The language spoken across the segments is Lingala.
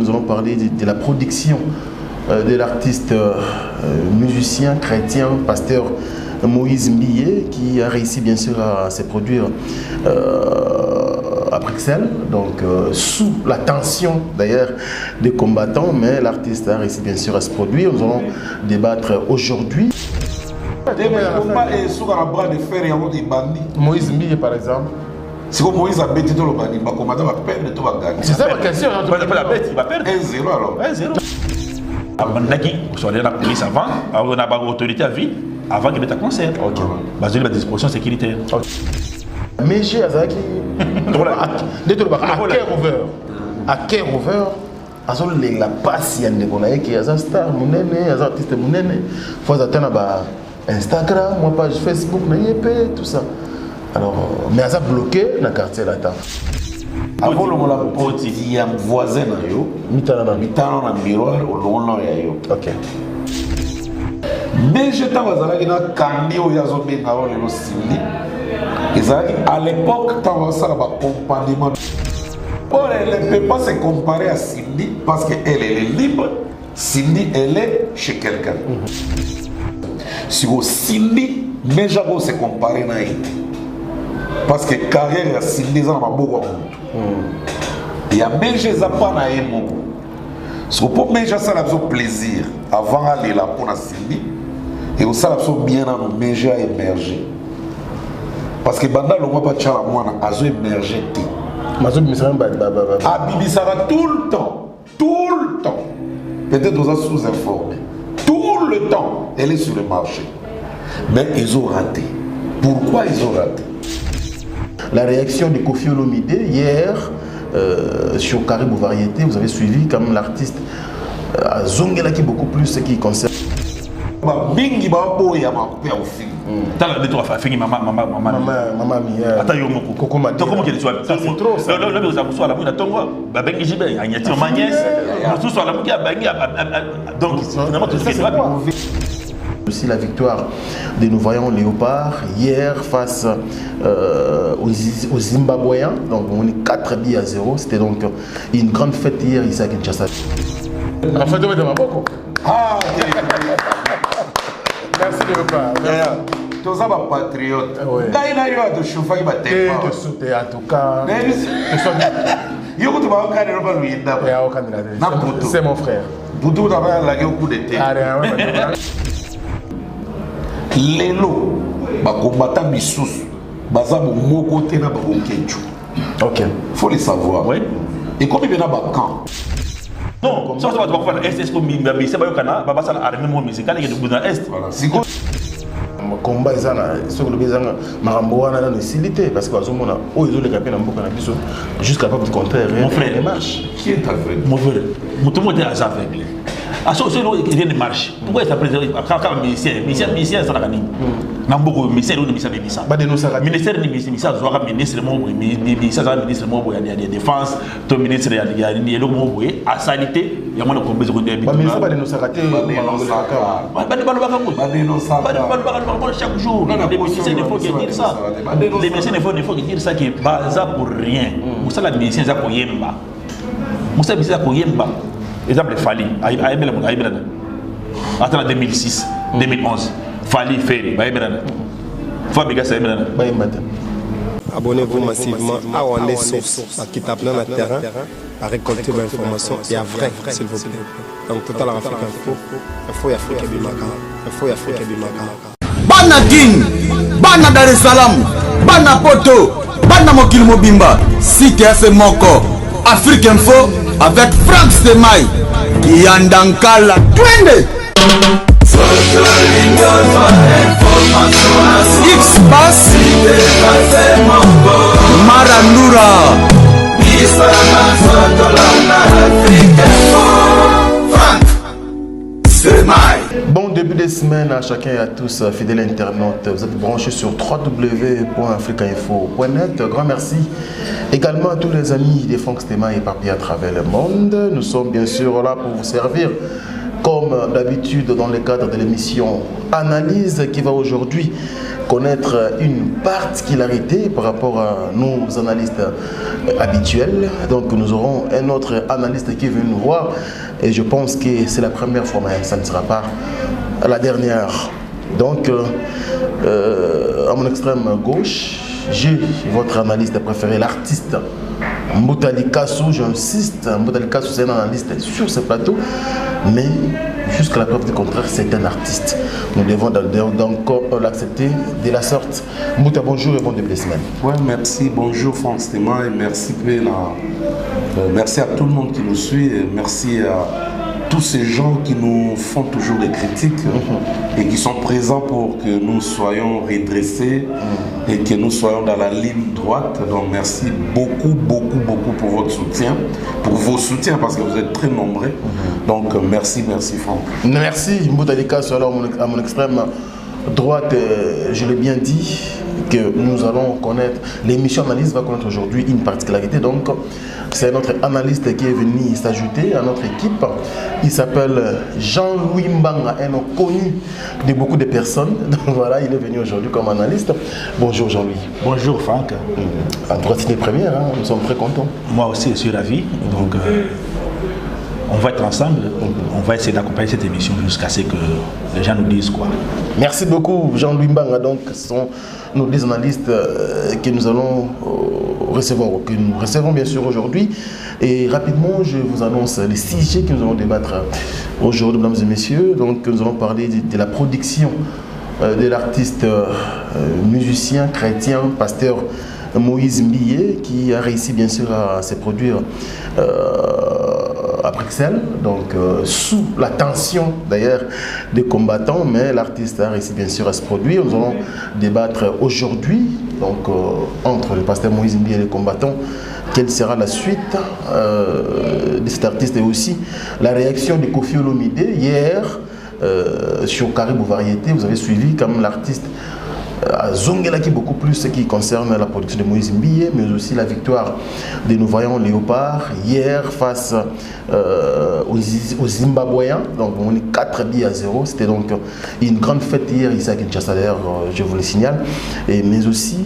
Nous allons parler de la production de l'artiste musicien, chrétien, pasteur Moïse Mbiye, qui a réussi bien sûr à se produire à Bruxelles, donc sous la tension d'ailleurs des combattants, mais l'artiste a réussi bien sûr à se produire. Nous allons débattre aujourd'hui. Moïse Mbiye par exemple. Si Moïse a bêté tout le bani, le combattant va perdre tout va gagner. C'est ça ma question. La bête, il va perdre. 1-0 alors. 1-0. Abandaki, on soit allé à la police avant, on a pas l'autorité à vie, avant qu'il mette un concert. Ok. Basé sur la disposition sécuritaire. Mais j'ai Azaki. À Kerover, la passe y a des gens qui sont star, des artistes, faut attendre Instagram, moi page Facebook, tout ça. Alors, mais ça bloqué dans le quartier là. Avant le moment il y a un voisin mitano na miroir au long là yo. OK. Mais je t'avais na kandi o yazo benga o le sindi. À l'époque, tu as un accompagnement. Elle ne peut pas se comparer à Cindy parce qu'elle est libre. Cindy, elle est chez quelqu'un. Si vous Cindy, mais jamais se comparer à elle. Parce que carrière à Cindy, ça n'a pas beaucoup. Il y a même des gens qui n'ont pas beaucoup. Si vous pouvez ça a plaisir avant d'aller là pour Cindy, et vous savez bien dans nos médias émerger. Parce que banda le mois pas tchala moi a émergé. Abibisara tout le temps. Peut-être vous êtes sous-informé. Tout le temps, elle est sur le marché. Mais ils ont raté. Pourquoi ils ont raté? La réaction de Kofi Olomide hier sur Caribou Variété, vous avez suivi comme l'artiste Zongela qui est beaucoup plus ce qui concerne. Bingi ba boya ma père au film. Tala de toi fait maman mia. Ata yo moko. Kokoma. To comment qu'il soit. C'est trop. Là nous avons soit la bouina tongo. Ba bengi jibe anyati ma nièce. Nous soit la bouina bengi donc finalement tout ce qui est aussi la victoire de nos voyants léopards hier face aux Zimbabwéens. Donc on est 4-0. C'était donc une grande fête hier ici à Kinshasa. En fait, on est dans beaucoup. Ah, merci de repas. Tous les patriotes. D'ailleurs, il y a des chauffeurs qui battent. En tout cas. C'est mon frère. Boudou d'abord la gueule au coup de tête. Lelo, les combattants Missous, Bazamo Moko Tena Babokenchu. Ok. Faut les savoir. Oui. Et comme il y a un camp. Non, ça va pas faire est comme mais c'est pas au Canada, baba ça armée mon musical qui est dans est. Voilà. C'est quoi? Combat ezana ce que le bezanga marambo wana na facilité parce que bazomona o ils ont les capés na mboka na biso jusqu'à pas de contraire. Mon frère marche. Qui est aveugle? Mon frère. Tout le monde est aveugle. Ah ça c'est rien ne marche. Pourquoi ça présente quand ministère ça la gagné. Na mboko ministère ou ministère bebisa. Ba dénoncer la ministère ni ministère zoa ministre mo ministère za ministre mo boya de défense, to ministre ya ni lo mo boya à sanité, ya mona ko bezo ko de. Ba ministre ba dénoncer raté. Ba chaque jour. Les médecins ne faut que dire ça. Les médecins ne faut que dire ça qui est ça pour rien. Moussa la médecin za ko yemba. Moussa bisa ko yemba. Exemple Fali, attends 2006, 2011, Fali Ferry, Fabiga Saïbelana. Abonnez-vous massivement à Wandé Source, qui tape dans le terrain, à récolter vos informations et à vrai, s'il vous plaît. Donc, Total Afrique Info, Afrique Bimaka. Bana King, Bana Dar es Salaam, Bana Poto, Bana Mokil Mobimba, CTF Moko, Afrique Info avec Franck Stemai, Yandankala, Twende. X-Bass, Marandura, Franck Stemai. Bon début de semaine à chacun et à tous, fidèles internautes. Vous êtes branchés sur www.africainfo.net. Grand merci également à tous les amis de Franck Stemai éparpillés à travers le monde. Nous sommes bien sûr là pour vous servir comme d'habitude dans le cadre de l'émission Analyse, qui va aujourd'hui connaître une particularité par rapport à nos analystes habituels. Donc nous aurons un autre analyste qui est venu nous voir et je pense que c'est la première fois, mais ça ne sera pas la dernière. Donc à mon extrême gauche, j'ai votre analyste préféré, l'artiste Mboutali Kassou. J'insiste, Mboutali Kassou c'est un analyste sur ce plateau, mais jusqu'à la preuve du contraire, c'est un artiste. Nous devons donc l'accepter de la sorte. Mbouta, bonjour et bon début de semaine. Ouais, merci, bonjour Franck Stéma et merci, merci à tout le monde qui nous suit et merci à tous ces gens qui nous font toujours des critiques et qui sont présents pour que nous soyons redressés et que nous soyons dans la ligne droite. Donc merci beaucoup, beaucoup, beaucoup pour votre soutien, pour vos soutiens parce que vous êtes très nombreux. Donc merci, merci Franck. Merci Mboutali Kassou. Alors à mon extrême droite, je l'ai bien dit, que nous allons connaître, l'émission Analyse va connaître aujourd'hui une particularité. Donc c'est notre analyste qui est venu s'ajouter à notre équipe. Il s'appelle Jean-Louis Mbanga, un nom connu de beaucoup de personnes. Donc voilà, il est venu aujourd'hui comme analyste. Bonjour Jean-Louis. Bonjour Franck. En droit signé première, hein, nous sommes très contents. Moi aussi je suis ravi. Donc on va être ensemble, on va essayer d'accompagner cette émission jusqu'à ce que les gens nous disent quoi. Merci beaucoup Jean-Louis Mbanga. Donc ce sont nos deux analystes que nous allons recevoir, que nous recevons bien sûr aujourd'hui. Et rapidement, je vous annonce les sujets que nous allons débattre aujourd'hui, mesdames et messieurs. Donc nous allons parler de la production de l'artiste musicien, chrétien, pasteur Moïse Mbiye, qui a réussi bien sûr à se produire à Bruxelles, donc sous la tension d'ailleurs des combattants, mais l'artiste a réussi bien sûr à se produire. Nous allons débattre aujourd'hui donc entre le pasteur Moïse Mbiye et les combattants, quelle sera la suite de cet artiste et aussi la réaction de Kofi Olomide hier sur Caribou Variété. Vous avez suivi comme l'artiste à Zongelaki beaucoup plus ce qui concerne la production de Moïse Mbiye, mais aussi la victoire de nos voyants léopards hier face aux Zimbabwéens. Donc on est 4-0. C'était donc une grande fête hier ici à Kinshasa, d'ailleurs, je vous le signale. Mais aussi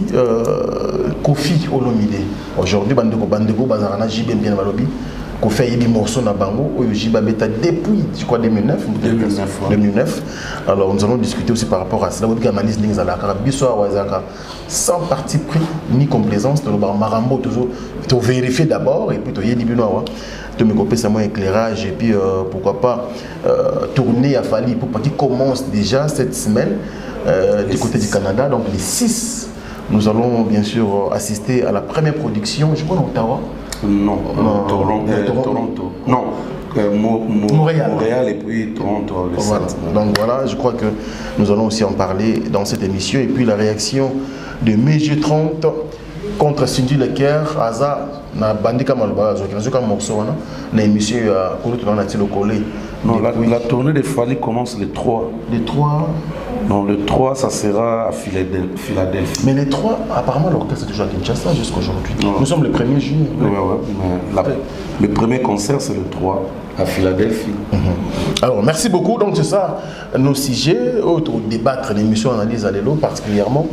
Kofi Olomide. Aujourd'hui, Bandego Bazarana Jibem bien Malobi. Qu'on fait des morceaux dans Bango, depuis je crois 2009. Alors nous allons discuter aussi par rapport à cela. Votre analyse sans parti pris ni complaisance, de Marambo toujours vérifier d'abord et puis de me couper ça moins éclairage et puis pourquoi pas tourner à Fali pour qui commence déjà cette semaine du côté du Canada. Donc les 6, nous allons bien sûr assister à la première production, je crois en Ottawa. Non, Toronto. Non, Montréal et puis Toronto. Voilà. Donc voilà, je crois que nous allons aussi en parler dans cette émission. Et puis la réaction de Meiji 30 contre Cindy Lecker, Aza, na Bandika Malba, Zoka Morceau, na émission la tournée de Fali commence le 3. Le 3. Non, le 3, ça sera à Philadelphie. Mais les 3, apparemment, l'orchestre est toujours à Kinshasa jusqu'aujourd'hui. Nous sommes le 1er juillet. Oui. Le premier concert, c'est le 3 à Philadelphie. Alors, merci beaucoup. Donc, c'est ça, nos sujets, autour débattre l'émission Analyse à l'élo, particulièrement.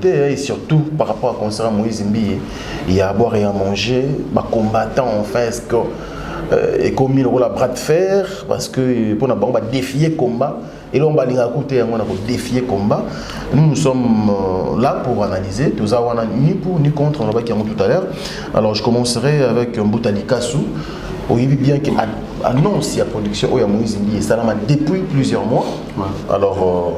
Et surtout par rapport à concert Moïse Mbiye, il y a à boire et à manger. Combattant, enfin, est-ce que. Et comme il a bras de fer, parce que pour on va défier combat, et là on va défier combat. Nous sommes là pour analyser, tout ça, ni pour ni contre, on va tout à l'heure. Alors je commencerai avec Mboutali Kassou. On dit bien qu'il annonce la production de Moïse Mbiye, ça l'a depuis plusieurs mois. Alors,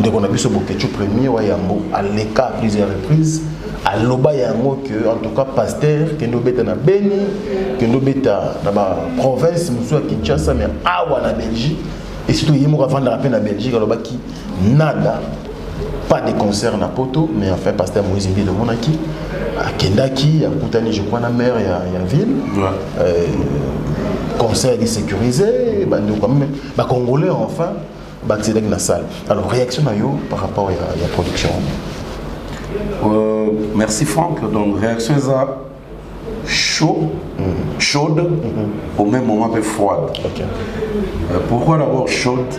dès qu'on a vu ce bouquet premier, il y a l'écart à plusieurs reprises. À l'Oba, il y a un mot que, en tout cas, pasteur, que nous sommes à Beni, que nous sommes dans la province, nous sommes à Kinshasa, mais à Belgique. Et surtout, il y a avant de rappeler la Belgique, alors qui nada, pas de concert à Poto, mais enfin, pasteur Moïse Mbiye de Monaki, à Kendaki, à Koutani, je crois, la mer, il y a ville. Concert sécurisé, Congolais, enfin, c'est dans la salle. Alors, réaction par rapport à la production. Merci Franck. Donc réaction ça chaud, chaude, au même moment un peu froide. Okay. Pourquoi d'abord chaude?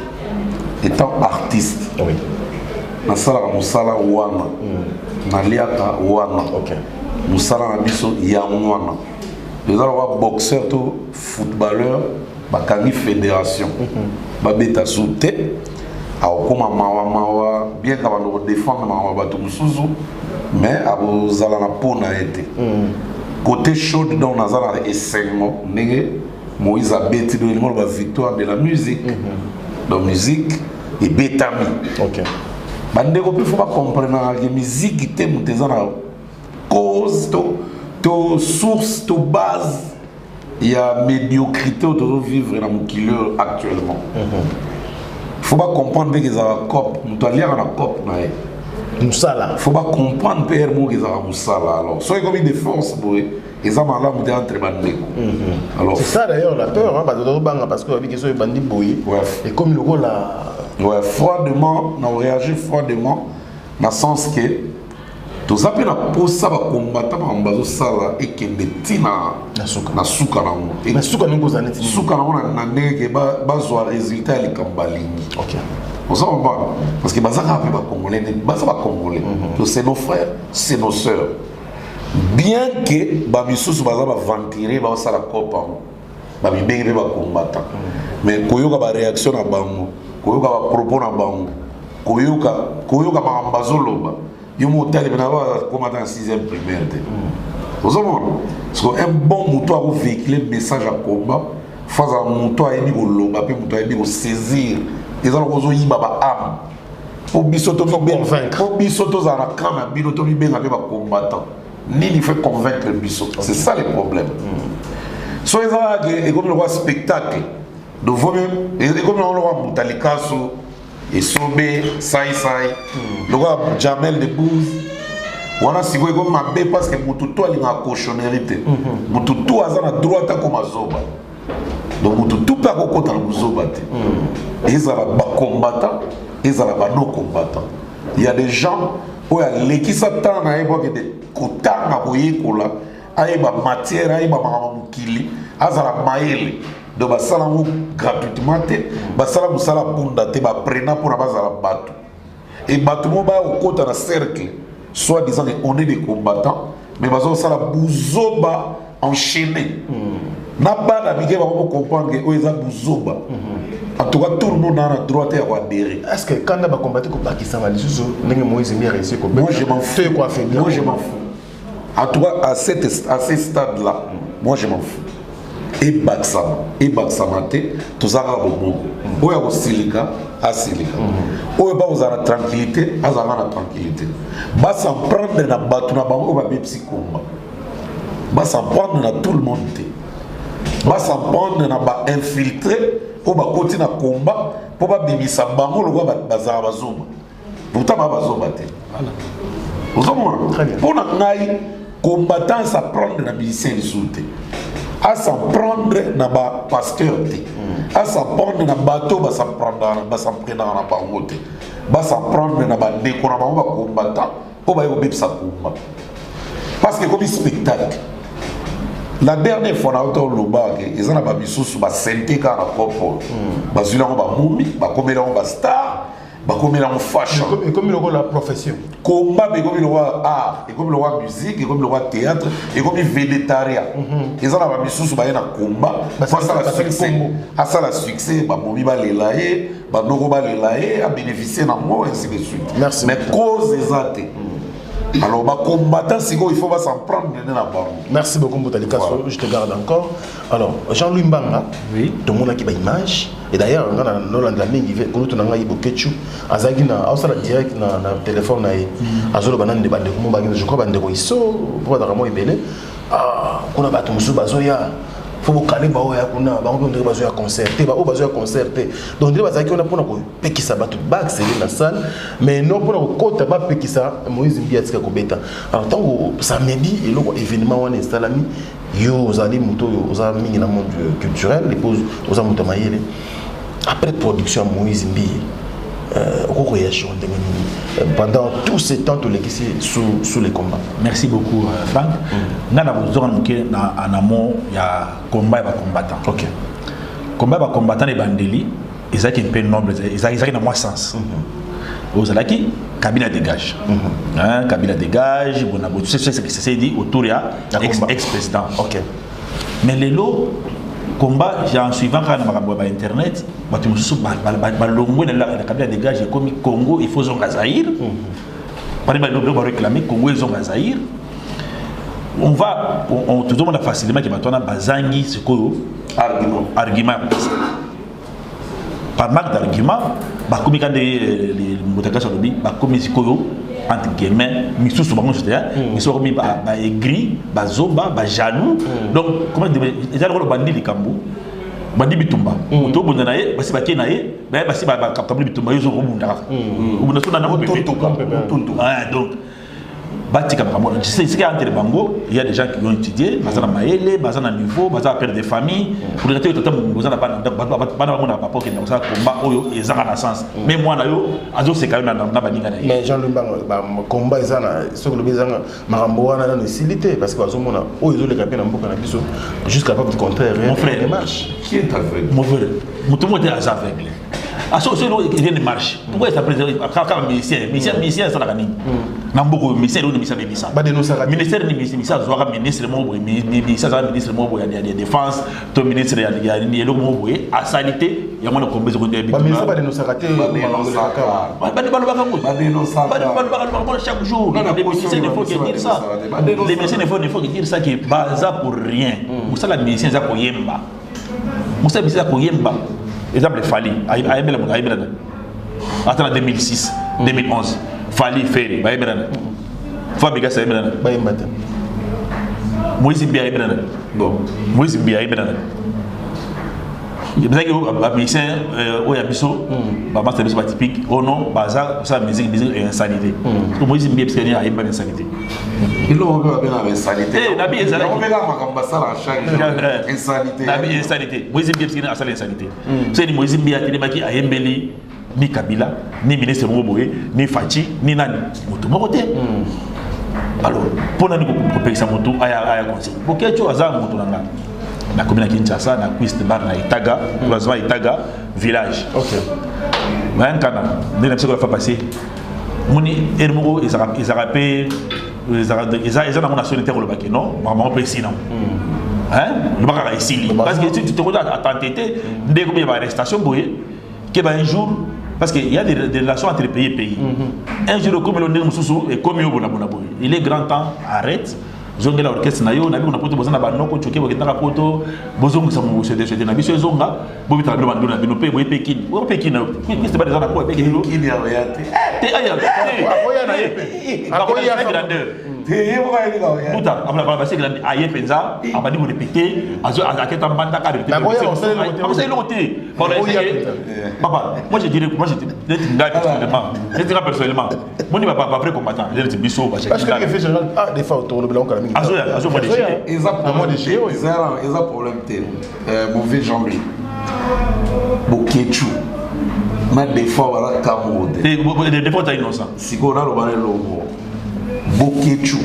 Étant artiste, Oui. nasala musala wana, naliaka wana, musala na biso ya wana. Les autres boxeurs, tout footballeur, bakani fédération, babeta souté, aokoma mawa bien qu'avant de défendre mawa batu musuzu, mais abozala na pona été. Côté chaud donc nazala essainement, nege Moïse a bêti de la victoire de la musique, de musique et bétami. Ok. Bande ko faut pas comprendre que musique te mutezana cause to source to base il y a médiocrité autour de vivre dans mon killer actuellement. Faut pas comprendre que ça va cop, nous allons à la cop nae. Moussala. Faut pas comprendre père mo que ça va moussala alors. Soit comme une défense boy. Et ça m'a l'air entre bandés. Alors c'est ça d'ailleurs la peur, parce que avec les bandits boyés. Et comme le rôle là. Ouais, froidement, on réagit froidement, dans le sens que tout ça peut pour ça va combattre en bas de ça et que des tina na souka na mo. Mais souka nous cause net. Souka na mo na ndenge ba zo résultat les kambalingi. OK. On s'en va parce que bazaka pas congolais, bazaka pas congolais. C'est nos frères, c'est nos sœurs. Bien que bamisous bazaba ventiler ba ça la copa. Ba bibenge ba combattre. Mais koyoka ba réaction na bango. Koyoka ba propos na bango koyoka ba mbazoloba yo motali bena ba combattant en 6e primaire te parce que un bon mouton a véhiculer message à combat face à mouton a ebi ko loba pe mouton a ebi ko saisir ils ont ko yiba ba âme pour bisoto convaincre pour bisoto za na kana binoto bi benga pe ba combattant ni il fait convaincre bisoto c'est ça le problème so ils ont comme le spectacle de vous-même, et comme on l'a Boutalikaso, et Sobé, Sai, le roi Jamel de Bouze, on a si vous comme ma bé parce que Moutoutou a une cochonnerie. Moutoutou a un droit comme Azoba. Donc Moutoutou pas au côté de Zoba. Ils ont un combattant, ils ont un non combattant. Il y a des gens où il y a qui s'attendent à évoquer des quotas à Boyekola, à évoquer matière, à évoquer Mamamukili, à Zara donc basala gratuitement basala musala punda te ba prena pour bazala batu et batu mo ba au côté dans cercle soit disant on est des combattants mais bazo sala buzoba enchaîné na ba na bige ba ko comprendre que oza buzoba en tout cas tout le monde a le droit à adhérer. Est-ce que quand on va combattre ko Pakistan va juste ndenge Moïse mi réussi ko moi je m'en fous quoi fait moi je m'en fous en tout cas à ce stade là moi je m'en fous et Baksama, tout ça va bon. Où est Silika, à Silika. Où est la tranquillité, à la tranquillité. Bas s'en prendre na batuna bango, va bien psychomba. Bas s'en prendre na tout le monde. Bas s'en prendre na ba infiltrer, ou ba continuer na combat, pour ba bimisa bango, le roi bazar bazoma. Pourtant ba bazoma te. Vous comprenez? Pour na ngai combattant ça prendre na musicien souté. À s'en prendre na ba pasteur te à s'en prendre na bateau ba s'en prendre na bango te ba s'en prendre na ba ndeko na ba combattant po ba yo bebisa combat parce que comme spectacle la dernière fois na auto loba que ils ont ba bisusu ba senté ka na propre ba zula ba mumi ba komela ba star ba komela mo fashion et comme le rôle la profession combat mais comme le roi art et comme le roi musique et comme le roi théâtre et comme végétarien ils ont la bisusu ba na combat face à la succès à ça la succès ba momi ba lelaye ba noko ba lelaye a bénéficier na moi ainsi de suite. Merci. Mais cause exacte alors bah combattant il faut s'en prendre dans la barre. Merci beaucoup Boutalika, je te garde encore. Alors Jean-Louis Mbanga, oui, tout le monde a qui image et d'ailleurs on a Nolanda mingi quand on a eu Bokechu azagi na ausala direct na téléphone na azolo banane de bande ko mbanga je crois bande ko iso pour da mo ibele ah kuna batu musu bazoya faut bokale ba oya kuna ba on ndire bazoya concerter ba o bazoya concerter donc ndire bazaki on a pour ko pekisa batu ba accéder na salle mais non pour ko kota ba pekisa Moïse Mbiatika ko beta alors tango samedi et le événement on installami yo zali muto yo za mingi na monde culturel les pose aux amuta mayele après production Moïse Mbi pendant tout ce temps, tu l'as sous les combats. Merci beaucoup, Franck. Nous avons en amont, il y a combat et combattant. Ok. Combat et combattant et bandeli, ils ont un peu noble, ils ont moins sens. Aux Alaki, Kabila dégage. Kabila dégage, c'est ce qui s'est dit autour de l'ex-président. Ok. Mais les lots, combat, en suivant Internet, la Kabila dégage, comme Congo, il faut Zongazaïr. Par exemple, on va réclamer Congo et Zongazaïr. On va, tout le monde a facilement qui maintenant Bazangi, ce argument. Par manque d'argument, comme quand les Moutakas sont lobby, comme si Koyo, entre guillemets, mais sous ce moment, ils sont remis à aigri, à zoba, à jaloux. Donc, comment dire, ils ont le bandit de Kambou, bandit Bitumba. Auto Bundanae, Bassi Bakinae, Bassi Bakabli Bitumba, ils ont Rubunda. Ou ne sont pas donc, c'est ce qu'il y a entre les bangos, il y a des gens qui ont étudié, Bazana Maele, Bazana Niveau, Bazana Père des familles, pour les retraités, Bazana Papa qui n'a pas combat, ils ont un sens. Mais moi, c'est quand même mais Jean-Louis combat, ce que le bézan, Maramboana dans les facilités, parce que ils ont les capés dans beaucoup d'habitudes, jusqu'à pas du contraire. Mon frère, qui est aveugle? Mon frère, tout le monde est aveugle. Ah, c'est il vient de marche. Pourquoi il s'appelle ministère, ça n'a rien. Nambogo, ministère, ministère, ministère, Zouara, ministre, ministre, de défense, ton ministre, il y a le mot, à sanité, il y a moins de combien de ministère, pas de nous s'arrêter, chaque jour, les ministères ne font que dire ça. Les ministères ne font que dire ça qui est basé pour rien. Moussa la ministère, c'est pour Yemba. Moussa la ministère, pour Yemba. Exemple, Fali, attends 2006, 2011, Fali, Ferry, Fabiga, c'est Moïse Bia, bon, Moïse Bia, il y a des médecins où il y a biso, c'est typique, oh non, ça musique et insanité. Moïse Bia, parce qu'il y a une insanité. Il a une insanité. Insanité. Moïse Bia, parce qu'il y a insanité. C'est Moïse Bia qui a embelli ni Kabila, ni ministre Moboé, ni Fachi, ni Nani. Moto. Alors, pour nous payer ça moto, aya conseil. Pour quelque chose à moto là. La commune de Kinshasa, la cuisse de bar na Itaga, croisement Itaga, village. Ok. Mais un canard, dès que ça va passer, Mouni, Ermo, ils ont mon nationalité au Baké, non? Maman précis, non? Hein? Le Baké est ici. Parce que tu te regardes à t'entêter, dès qu'il y a une arrestation, un jour, parce qu'il y a des relations entre pays et pays. Un jour, comme le Némoussou et comme il est grand temps, arrête. Zonga l'orchestre na yo na bi on a poto bozana ba noko choke bo kitaka poto bozongo sa mo cede na biso zonga bo bitala do bandona bino pe bo pekin bo pekin qui se ba des ana ko pekin lo qui ya yate te aya akoya na yepe akoya grandeur te yebo ka yeli ka ya buta amna ba se grandeur aye penza abadi bo répéter azo aketa mbanda ka répéter on sait le côté papa moi je dirais personnellement moi ni pas vrai combattant je dis biso ba parce que fait général des fois autour le blanc ils ont problème mauvais Jean-Louis Bokechu mais des fois voilà Cameroun des fois t'as innocent si on a le balai logo Bokechu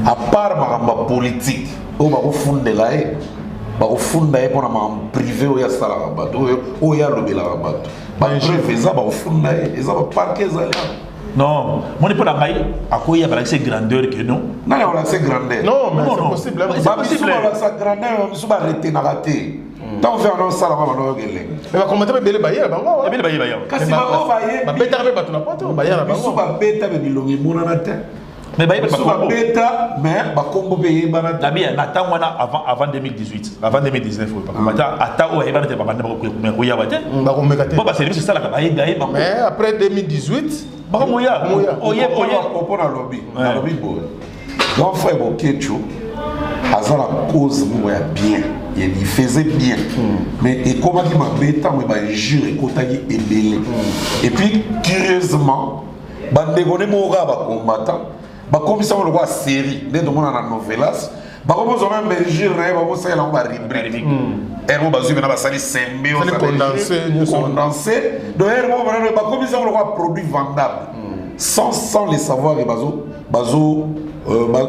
à part ma politique on va refonder là ba refunda pour na privé ou ya sala bato ou ya lobela bato ba privé ça ba refunda et ça va parquer ça. Non, mon époux n'a à quoi il y a l'accès grandeur que non. Non, il y a l'accès grandeur. Non, mais c'est possible. C'est possible. L'accès grandeur, je suis pas arrêté dans la tête. Tant on fait un ça là, on va le gagner. Mais comment tu peux bêler bailler là-bas? Bêler bailler. Quand c'est pas au bailler. Ma bêta avec bateau na poto, bailler là-bas. Je suis pas bêta avec bilongi mona na tête. Mais bailler pas combo. Bêta, mais ba combo payer bana. La bien, n'attend moi avant 2018, avant 2019 pas comme ça. Attends, ouais, il va être pas mal mais oui ya wate. Ba ko mekate. Bon bah c'est ça là bailler. Mais après 2018 Moya, on a lobby, lobby boy. Donc frère Bokecho, à la cause moya bien, il faisait bien. Mais et comment il m'a bêta, moi bah jure et kotagi est belé. Et puis curieusement, bandegone mora ba combattant, ba comme ça on le voit série, dès de mon na novelas, Comment on a Belgique, on ça on va rubrique. Ergo bazu na ba sali sembio condensé. Donc ergo on va comme ça on va produit vendable. Sans les savoir et bazo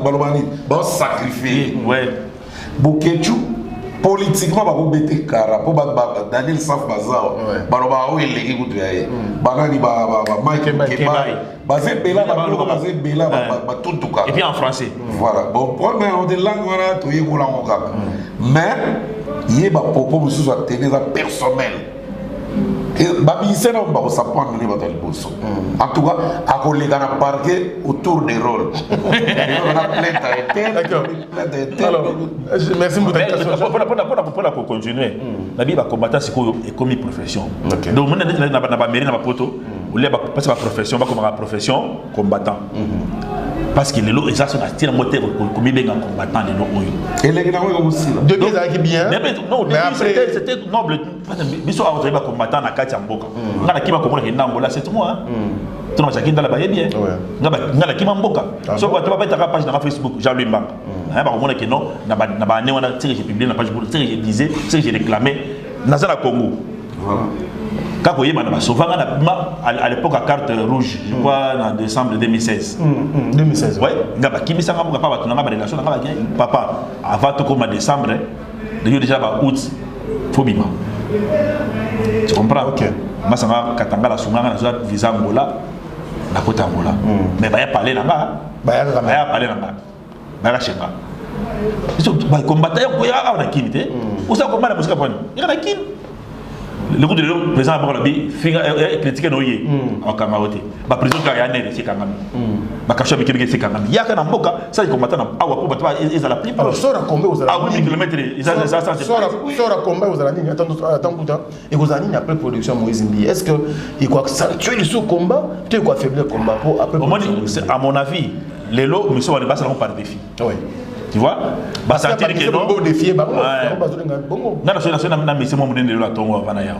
balobani ba sacrifier. Ouais. Bokechu politiquement ba bete kara po ba Daniel Saf Bazao. Baloba o eleki kutu yaye. Banani ba Mike Kebai. Basé Bela ba tout cas. Et puis en français. Voilà. Bon, problème de langue voilà, tu y est mais il y a pas propos monsieur soit tenir personnel. Et babi c'est non ba ça prendre les bateaux bosso. En tout cas, à collègue à parquet autour des rôles. On a plein d'accord. Alors, merci beaucoup pour continuer. La vie va combattre c'est comme une profession. Donc on n'a pas mairie n'a pas poto. Ou les passer par profession, va comme la profession combattant. Parce que les lots, ça sont attirés moteur comme bien combattant les lots. Et les gens aussi là. Deux gens qui bien. Non, c'était noble. Biso a entraîné combattant na kati mboka. Ngana kima komona ke nambola c'est moi. Tu n'as jamais dans la baie bien. Ngana kima mboka. So quoi tu vas pas ta page dans Facebook Jean-Louis Mbanga. Hein ba komona ke non na ba né wana tiré j'ai publié na page pour tiré j'ai disais, tiré j'ai réclamé na za Congo. Voilà. Quand vous voyez, à l'époque, à carte rouge, je crois, en décembre 2016. 2016. Oui, papa, avant tout comme en décembre, déjà août, faut bima. Tu comprends? Ok. Moi, ça m'a katanga la soumana, la visa Angola, la côte Angola. Mais il y a parlé là-bas. Il y a parlé là-bas. Il y a chéba. Les combattants, il y a un activité. Où ça combat la musique à il y a un activité. Le coup de l'eau, président a dit, critiquer nos yeux en Kamaroté. Ma président a gagné, c'est quand même. Ma cachot avec les Kangam. Il y a qu'un emboka, ça ils combattent à Awa pour battre, ils ont la plupart. Alors, sort à combien aux à 8 km, ils ont ça. Sort à combien aux Alanines, attends, et aux Alanines après production Moïse Mbi. Est-ce qu'il faut accentuer le sous-combat, tu faut affaiblir le combat pour après. À mon avis, les lots, nous sommes pas par défi. Oui. Tu vois? Bah ça tire que non. Défier bah non. Mais c'est mon modèle de la tongo vanaya.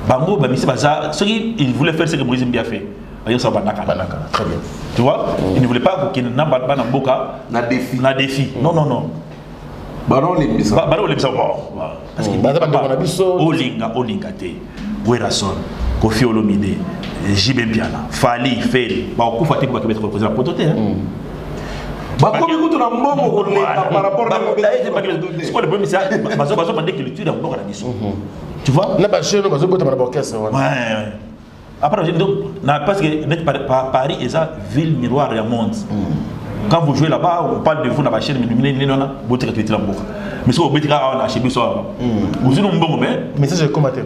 Bango bah mais c'est pas ça. Ce qu'il voulait faire c'est que Moïse Mbia fait. Ailleurs ça va naka. Très bien. Tu vois? Il ne voulait pas qu'il n'a pas na boka na défi. Non. Baron les bisa. Baron les bisa. Parce que bah on a biso Olinga te. Werason, Kofi Olomide, Jibé Piana, Fali, Feli. Bah on coupe à te pour mettre représenter la pototé hein. Bah comme écoute on a moment par rapport à c'est quoi le problème c'est bazo mandé que le tuer dans la mission. Tu vois? Na ba chez nous bazo botta na orchestre. Ouais. Après donc parce que Paris est une ville miroir du monde. Quand vous jouez là-bas, on parle de vous dans la chaîne mais non botte que tu es là boka. Mais si vous mettez là chez biso. Vous êtes bon mais ça j'ai commenté.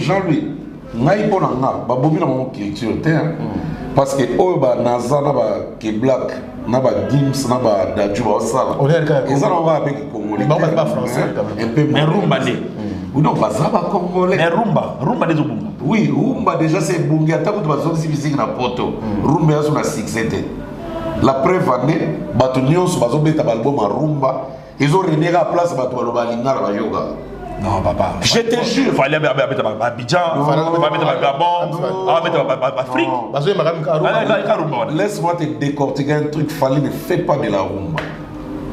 Jean-Louis ngai pona nga ba bomi na mon culture terre parce que o ba nazana ba ke black na ba Gims na ba Dajuba sala on est le et ça on va avec congolais pas français un peu mais rumba né ou non pas ça ba congolais mais rumba des obunga oui rumba déjà c'est bungi atako to bazo si musique na poto rumba yaso na 6 la preuve année bato nyonso bazo beta album rumba ils ont rené la place bato baloba lingara ba yoga. Non, papa. Je te jure. Il fallait mettre à Abidjan, il fallait mettre à Gabon, il fallait mettre à Afrique. Laisse-moi te décortiquer un truc. Fali ne fait pas de la rumba.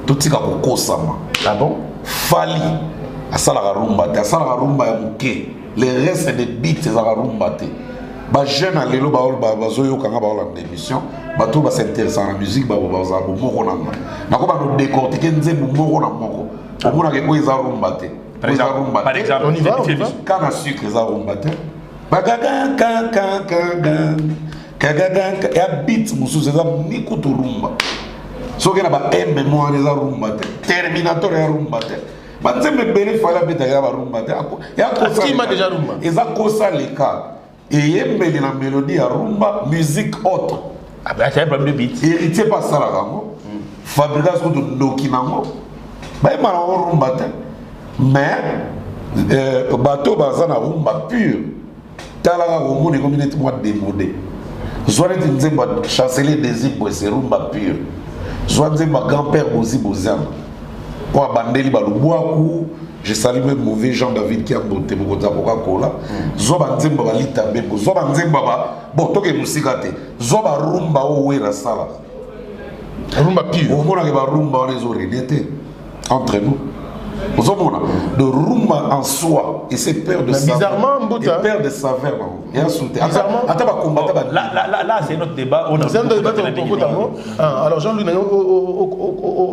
Tout ce qui est Kosama. Ah bon? Fali. À ça la rumba. À ça la rumba est mouké. Les restes des beats, c'est la rumba. Bah jeune à l'élo, bah zoyo kanga bah en émission. Bah tout va s'intéresser à la musique. Bah bah ça bon moko nanga. Na ko ba no décortiquer nze moko na moko. Au moins que quoi ils ont rumba. Par exemple, on y va. Quand on sucre, ils ont rumba. Il y a beat, monsieur, c'est ça, Nikutu rumba. Ce qui est là-bas, mémoire, ils ont rumba. Terminator, ils ont rumba. Mais me béni, il fallait habiter à rumba. Il y a qui m'a déjà rumba. Ils ont ça les cas. Et il y a une mélodie à rumba, musique autre. Ah ben, c'est un problème de beat. Héritier pas ça là, fabrication de Nokinango. Ben, il m'a rumba. Mais bateau bazana rumba pur tala romo ne comme net moi démodé zoane nzemba chancelier des îles c'est rumba pur zoane nzemba grand-père Bozi Bozan kwa bandeli balubwaku je salue même mauvais Jean-David qui a monté beaucoup de Coca-Cola zoba nzemba balita bebo zoba nzemba ba bon toke musika te zoba rumba o wera sala rumba pure. Au moins, il y a rumba entre nous. De rumba en soi, et c'est peur de saveur. Bizarrement, et peur de saveur. Et un soutien. Là, c'est notre débat. C'est un débat alors, Jean-Louis,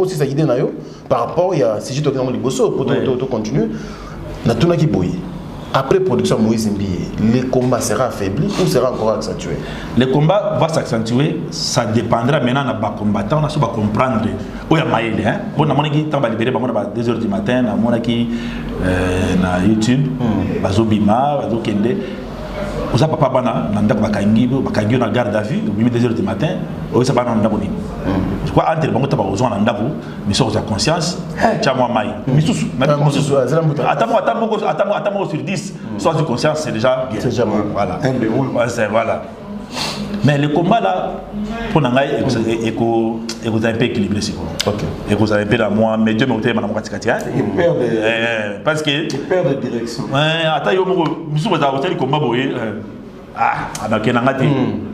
aussi ça idée par rapport, il y a si je te dis pour continuer, na tuna ki boye. Après production Moïse Mbié, le combat sera affaibli ou sera encore accentué? Le combat va s'accentuer, ça dépendra maintenant de nos combattants, on va comprendre où il y a maïle. On a libéré 2h du matin, on a na YouTube, bazobima, bazokende. Vous avez papa bana nanda bakangi na garde à vue, 2h du matin, on ça bana nanda boni. Je crois entre bango taba besoin nanda bu, mais sur sa conscience, tia moi mai. Misusu, attends sur 10, soit de conscience c'est déjà bien. C'est déjà bon. Voilà. Voilà. Mais le combat là, pour nous, il faut un peu équilibré. Ok. Il faut un peu la moi, mais Dieu m'a dit, madame Katikati. Il perd de. Parce que. Il perd de direction. Attends, je suis à hôtel combat boy. Ah, on a ngati.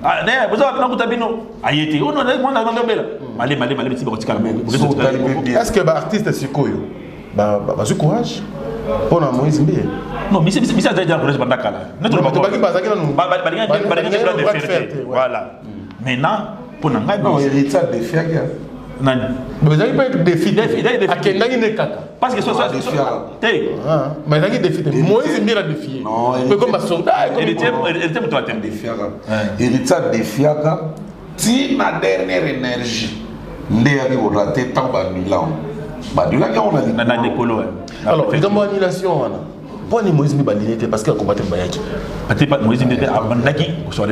Ah, né, vous avez pas tabino. Ayeti. On a bela. Malé, petit botika. Est-ce que l'artiste c'est quoi? Bah, courage. Pour la Moïse Mbié. Non, mais c'est déjà déjà courage bandakala. Notre voilà. Maintenant, pour nous, non, héritage de Fiaga. Non, mais vous n'avez pas de défi. Parce que mais il y a des défis. Moïse Mbié a défié. Non, comme un soldat. Il était pour toi. Héritage de Fiaga. Si ma dernière énergie, n'est pas raté tant de Milan. On a dit. Alors, il y a une annulation. Pourquoi Moïse Mbié parce qu'il a combattu Bayaki? Moïse Mbié a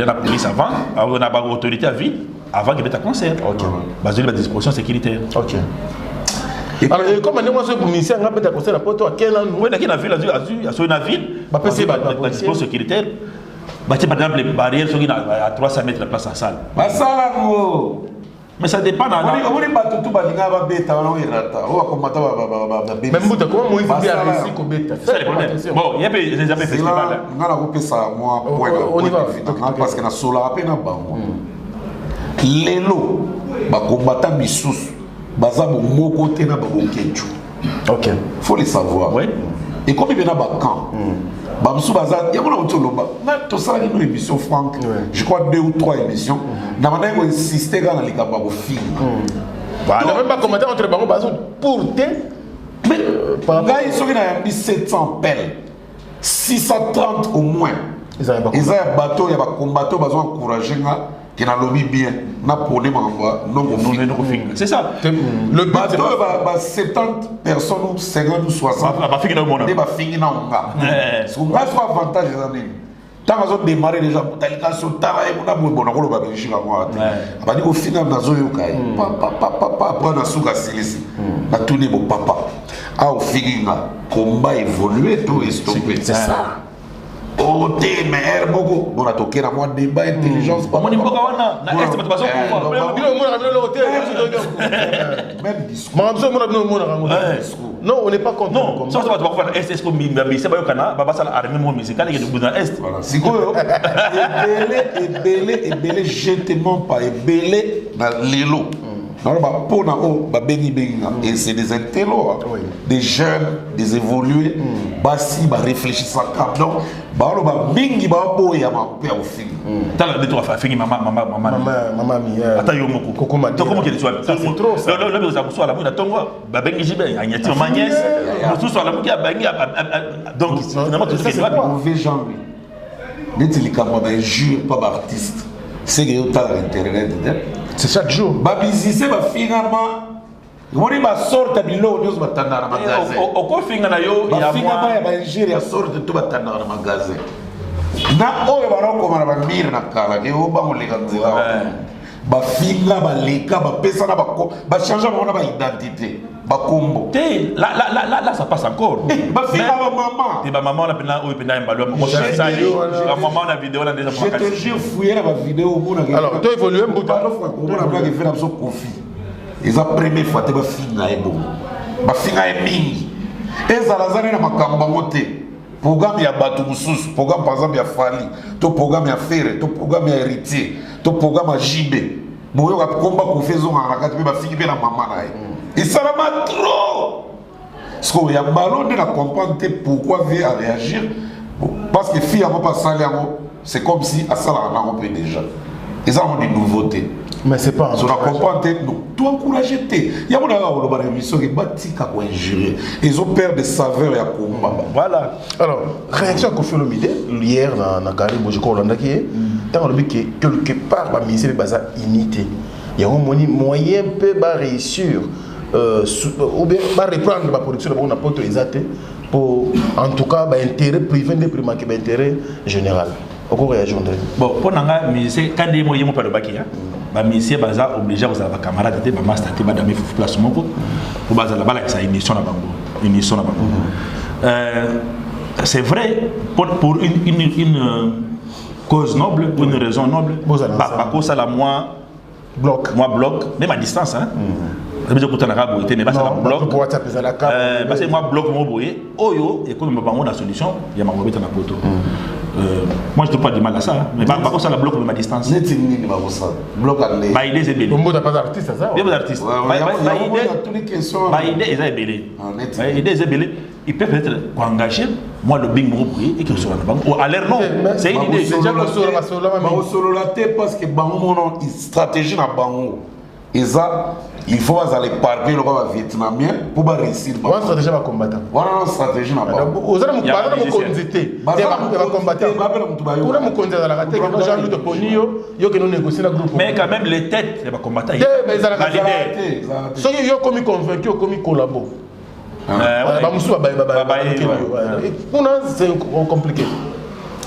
la police avant, on a une autorité à vie, avant qu'il y ait un concert. Ok. Basé sur la disposition sécuritaire. Ok. Alors, comme on a un ministère, on a un concert à Porto, à quel endroit? Oui, il y a une ville, il y a une ville, la disposition sécuritaire. Par exemple, les barrières sont à 300 mètres de la place à la salle. Mais ça dépend. Même comment Moïse Mbié a réussi à bêta. C'est le problème. Bon, il y a des amis festivals. On y va. Parce que na sola à peine à bango. Lelo, combattant Missous, bazabo moko te na babo kenchu. Ok. Faut les savoir. Oui. Et comme il y a un camp, il y a une émission, Franck, je crois 2 ou 3 émissions. Nous avons insisté dans les capables de films. On n'a même pas commenté entre Bango Bazou pour te. Mais là, ils sont à 1700 pelles, 630 au moins. Ils ont un bateau, il y a un combattant, ils ont encouragé. Qui n'a lobby bien, n'a pas de non. C'est ça. Le bateau va 70 personnes ou 50 ou 60. Va finir dans le monde. Va finir dans le monde. Ce qu'on a soit avantage les amis. Tant qu'ils ont démarré déjà, t'as sur travail, on a bon on va réfléchir à moi. Bah au final dans zoyo kai. Papa après dans souka silisi. Na tourner mon papa. Ah au finir combat évoluer tout est stoppé. C'est ça. Oh, t'es meilleur, beaucoup. On a toqué la moindre débat, intelligence. On dit pourquoi on a un est pas même discours. Non, on n'est pas content. Non, ça va pas faire est comme mais c'est pas au Canada, va ça armée musical qui est dans est. Voilà, c'est quoi et belé jetement pas et belé dans l'élo. Et c'est des intellos, des jeunes, des évolués, qui réfléchissent à cap. Donc, bingi boya ma père au film. T'as le droit à faire maman attends yo moko comment qu'il soit c'est trop ça le ça soit la mona tongo ba bengi jibe anyati ma nièce tout soit la mukia bangi donc finalement tout ça c'est pas mauvais genre lui mais il est jure pas artiste c'est que tu as internet c'est chaque jour babisi c'est ba finalement on va sortir de l'eau, nous va t'en avoir un magasin. Au coiffing na yo, il y a finalement il va gérer sortir de tout va t'en avoir un magasin. Na o va ron comme na mir na kala, que o ba mo le kanzela. Ba finga ba leka ba pesa na ba changer ba identité, ba combo. Là ça passe encore. Ba finga ba maman. Te ba maman na pena o pena mbalo mo ça yo. La maman na vidéo na déjà je te jure fouiller la vidéo mo na. Alors toi évoluer mbuta. On a blague faire abso kofi. Ils ont première fois te ba finga e bon. Ba finga e mingi. Ezalazana na makamba mote. Programme ya batu mususu, programme par exemple ya Fali, to programme ya Fere, to programme ya Héritier, to programme ya JB. boyo ka combat ko fait zonga na kati ba fiki be na maman na et ça m'a trop parce que ya ballon de la comprendre pourquoi vient à réagir parce que fille a pas salé c'est comme si à ça là on peut déjà ils ont des nouveautés mais c'est pas on a compris non tout encourager il y a mon gars on émission qui batika ko ingérer ils ont peur de saveur ya combat voilà alors réaction qu'on fait le midi hier na Caribou je crois Hollande qui tant le que quelque part ba ministère baza unité il y a un moyen peut ba réussir ou bien ba reprendre la production de na poto exact pour en tout cas ba intérêt privé de prima que ba intérêt général au réagir bon pour nanga ministère quand des moyens pas le bakia ba ministère baza obligé aux camarades de ba master te ba dame place moko pour baza la bala ça émission na bango c'est vrai pour une cause noble pour une raison noble pas cause à la moi bloc même à distance hein mais je compte na rabo était mais pas ça bloc parce que moi bloc mo boyer oyo et comme bango na solution il y a ma robeta na poto moi je ne trouve pas du mal à ça mais par contre ça la bloc même à distance c'est une bloc à l'aise bah il est belé on n'a pas d'artiste ça il y a des artistes bah il est belé il est belé il peut peut-être engager moi le bing mo boyer et que soit na bango à l'air non c'est une idée déjà que solo la tête parce que bango mon stratégie na bango il faut aller parler le vietnamien pour réussir. Une stratégie va combattre. Voilà une stratégie na bango. Vous allez me parler de conduite. Va combattre. Vous allez me conduire dans la raté que Jean-Louis de Ponio, yo que nous négocions la groupe. Mais quand même les têtes les va combattre. Mais ils allaient so yo comme convaincu comme collabo. Ba musu ba c'est compliqué.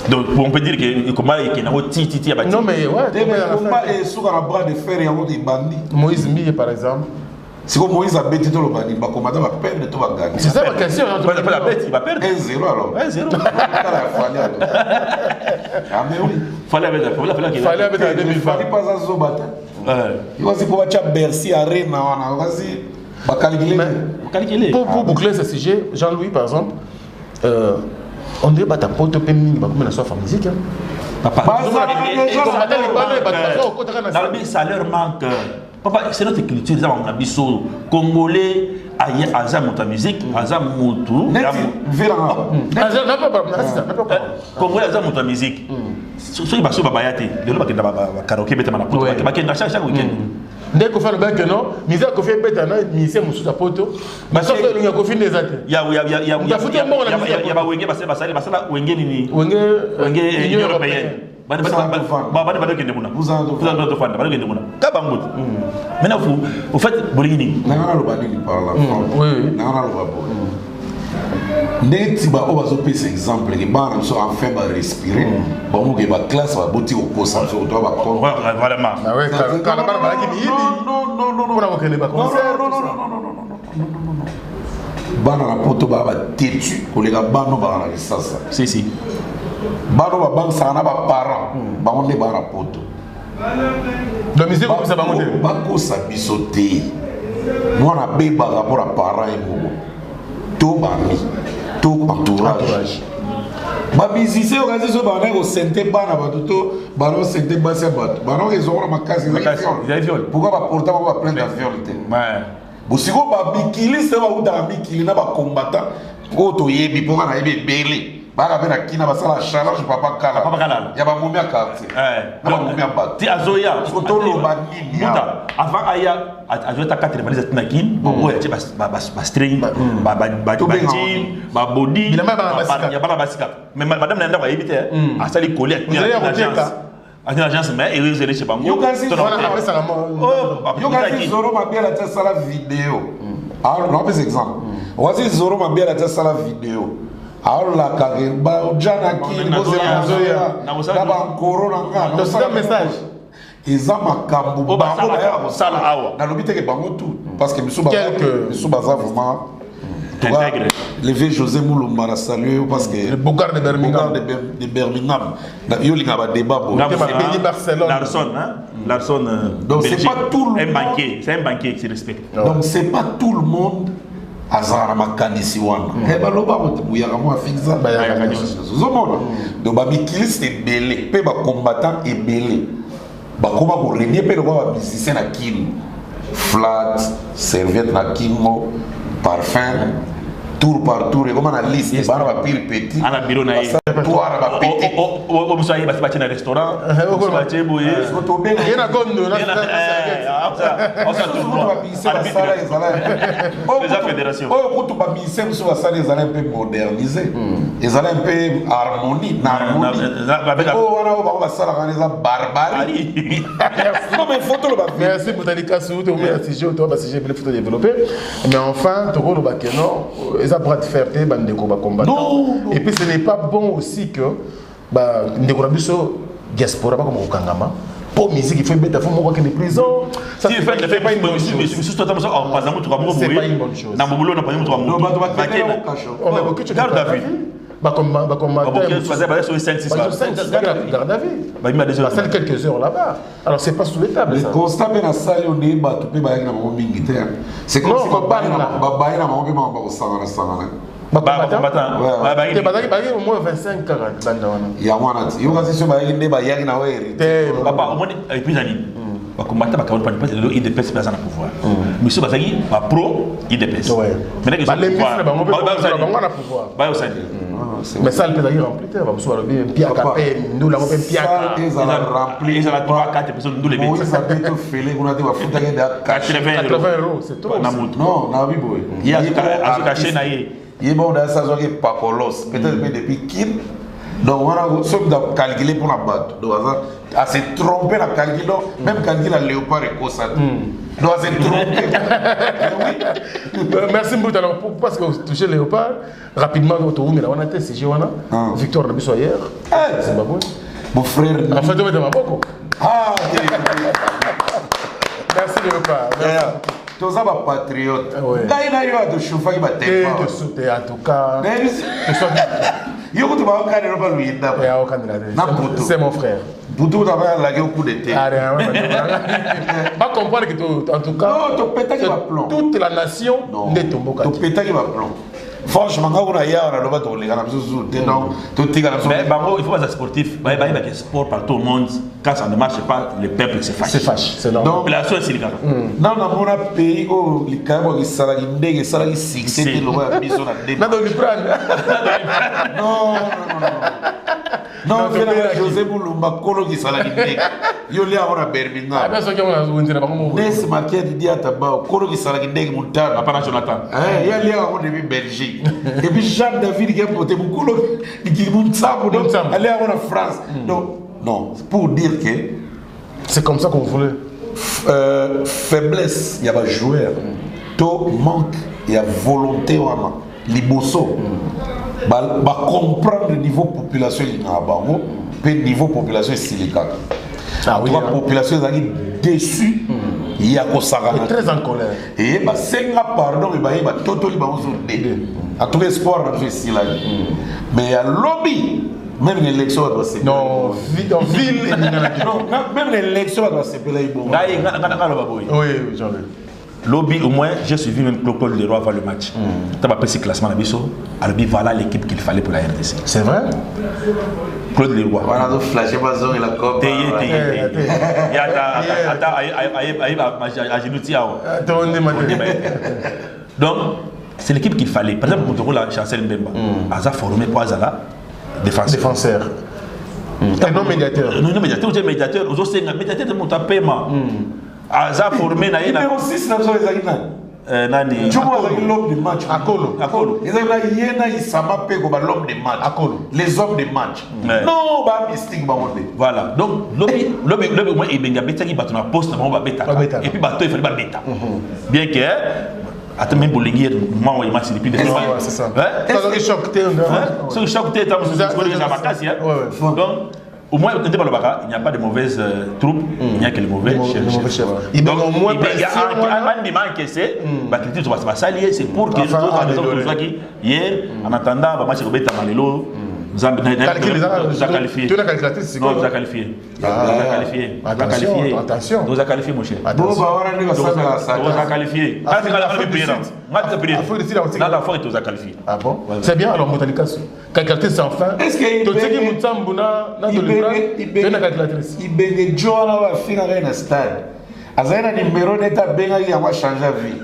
Donc on peut dire que comment il y a titi à non mais ouais combat et sur la bras de fer il y a des bandits Moïse Mbiye par exemple si Moïse a bêté tout le bandit va combattre va perdre tout va gagner c'est ça la question pas la bête il va perdre 1-0 alors 1-0 ah mais oui fallait avec la 2000 fallait pas à Zobata il va se pouvoir Bercy Arena on va calculer pour boucler ce sujet Jean-Louis par exemple on dirait que ta pote peut me comme la soif en musique ça leur manque papa c'est notre culture ça on a biso congolais aza monta musique aza mutu congolais aza monta musique soki baso babayate lelo bakenda karaoke betama na poto bakenda chaque week-end dès qu'on fait le bac non misère qu'on fait bête non misère musu sa poto mais sauf que nous avons fait des actes ya ba wenge basala wenge nini wenge union européenne bana kende muna vous allez fanda bana kende muna kabango maintenant vous faites bolini nana lo bani par la oui nana lo babo ndeti ba obazo pesa exemple que bana so en fait ba respirer ba mo ke ba classe ba boti au posa so to ba kon vraiment ah ouais quand la bana balaki ni non pour la kende ba concert non bana la poto ba tetu ko le ga bana ba na sasa si bano ba bank sana ba parents ba on ba na poto la musique comme ça ba monter ba ko sa bisoté moi na be ba rapport à parents et mo to ba mi to entourage ba musicien organiser ba na ko sente ba na ba to ba no sente ba se ba no ils ont ma case pourquoi ba porter ba plein d'avion ouais bosiko ba bikili c'est ba uda bikili na ba combattant ko to yebi pour na yebi belé baka bena kina basala challenge papa kala ya ba momia carte na ba momia bat ti azoya to lo ba nini avant aya azoya ta 4 valise na kin bon oya ti ba string ba team ba body ya ba basika mais madame nenda ba éviter asali coller à l'agence mais il est chez bango yo kasi zoro ma bien la tête sala vidéo alors non par exemple voici zoro ma bien la tête sala vidéo alors la carrière jana qui na ba corona nga c'est un message ils ont makambu bango ba sala awa na lobité que bango tout parce que misu baza vraiment le vieux José Moulumba salué parce que le Bogard de Birmingham yo linga ba débat Larson donc c'est pas tout le monde c'est un banquier qui se respecte donc c'est pas tout le monde azara makanisi wana ba loba ko buya ka mo fixa ba ya kanisi zomona donc ba bikiliste belé pe ba combattant et belé bakoma ko renier pe lokwa ba musicien na kin flat serviette na kingo parfum tour par tour et comme on a liste bana ba pile petit ana bureau na ye toi ba petit o musa ye ba na restaurant ba chebo ye to be Il y a gondo là. on ça tout ba musicien ba sala ezala les fédérations oh ko to ba musicien so ba sala ezala un peu modernisé ezala un peu harmonie na harmonie oh wana ba sala kana eza barbarie non mais photo le ba Merci pour ta dédicace, tu as un sujet, tu as un sujet, il faut développer. Mais enfin, tu as le bac, non, ça pourra te faire tes bandes de combattre. Et puis ce n'est pas bon aussi que des combattants diaspora, comme au Kangama. Pour musique, il faut mettre à fond des prisons. Ça c'est pas une bonne chose. C'est pas une bonne chose. Garde à vue. Garde à vue. Ça quelques heures là-bas. Alors c'est pas souhaitable. Le constat est dans la salle où il y a tout le monde militaire. C'est comme si on a un au moins 25 40 il y a moins de papa au moins et puis Zani combattre pas il dépasse place dans pouvoir monsieur Bazaki va pro il dépasse maintenant que le pouvoir mais ça le pédagogue rempli va vous soit bien Pierre Capé nous l'avons fait Pierre rempli ils ont 3 4 personnes nous les mettons ça peut te filer on a dit va foutre 80 euros c'est trop non na oui boy il y a caché na yé il est bon dans ça que pacolos peut-être depuis Kim donc on a sauf de calculer pour la batte donc à se tromper la calcul même calcul la léopard et cosa donc à se tromper merci beaucoup alors parce que toucher léopard rapidement autour mais là on a testé chez Wana Victor Nabiso hier c'est pas bon mon frère en fait on met dans ma boko merci léopard tous ça va patriote là il va de chauffer va tellement en tout cas c'est mon frère. Boutou d'abord la gueule coup d'été. Pas comprendre que en tout cas toute la nation n'est tombée. Tu pétais qui va plomb. Franchement, quand on a hier, on a le droit de les gars, il faut pas être sportif. Il y a sport par tout le monde. Quand ça ne marche pas, le peuple se fâche. C'est fâche, c'est normal. Donc, la chose, c'est le cas. Non, dans mon pays, les Caïbos, ils sont là, ils sont là, ils sont là, ils sont là, ils sont là. Non, non, José Boulumba, Kolo qui sont là, ils sont là, à Birmingham. Ah, bien sûr qu'on a besoin de Ness Makia dit à Taba, Kolo qui sont là, ils sont là, pas Jonathan. Il y a là, on est Belgique. Et puis Jean David qui a porté beaucoup qui est allé à la France. Non, pour dire que c'est comme ça qu'on voulait. Faiblesse, il y a des joueurs. Tout manque, il y a volonté, liboso. Comprendre le niveau population et le niveau population silical. La population est déçue. Il y a très en colère. Et c'est un pardon, il y a tout à tout espoir dans ce style. Mais il y a lobby. Même l'élection doit se non, dans ville, même l'élection doit se payer. Oui, Jean-Luc. Lobby, au moins, j'ai suivi même Claude Leroy avant le match. Tu as pas ce classement à Bisso. Alors, voilà l'équipe qu'il fallait pour la RDC. C'est vrai? Claude Leroy. Voilà, donc flashé pas zone et la COP. Donc, c'est l'équipe qu'il fallait. Par exemple, pour la Chancel Mbemba, Aza formé pour Azala, défenseur. Un non médiateur. Non médiateur, j'ai médiateur. Aux autres, c'est un médiateur de mon paiement. Aza formé na yena. Numéro 6 na zo ezakina. Nani? Tu vois l'homme de match. Akolo. Ezakina yena isama pe ko ba l'homme de match. Akolo. Les hommes de match. Non, ba mystique ba wonde. Voilà. Donc lobby moi ibenga betaki bato na poste na ba beta. Et puis bato il fallait ba beta. Bien que attends même pour les moi il m'a dit depuis c'est ça. Ça que choqué on. Ça choqué tu as donc au moins, il n'y a pas de mauvaises troupes, il n'y a que les mauvais chefs. Donc, au moins, il y a un demande qui c'est, c'est pour que les autres hier, en attendant, match Robert Tamalelo, Vous avez qualifié. Tu as calculatrice. Non, vous avez qualifié. Attention. Vous avez qualifié, mon cher. Bon, bah, vous avez qualifié. Ah, c'est la fois que vous avez qualifié. Ah bon? C'est bien, alors, Moutalikas. Calculatrice enfin. Est-ce qu'il y a calculatrice? Il y a un stade. Azana numéro d'état benga qui a changé la vie.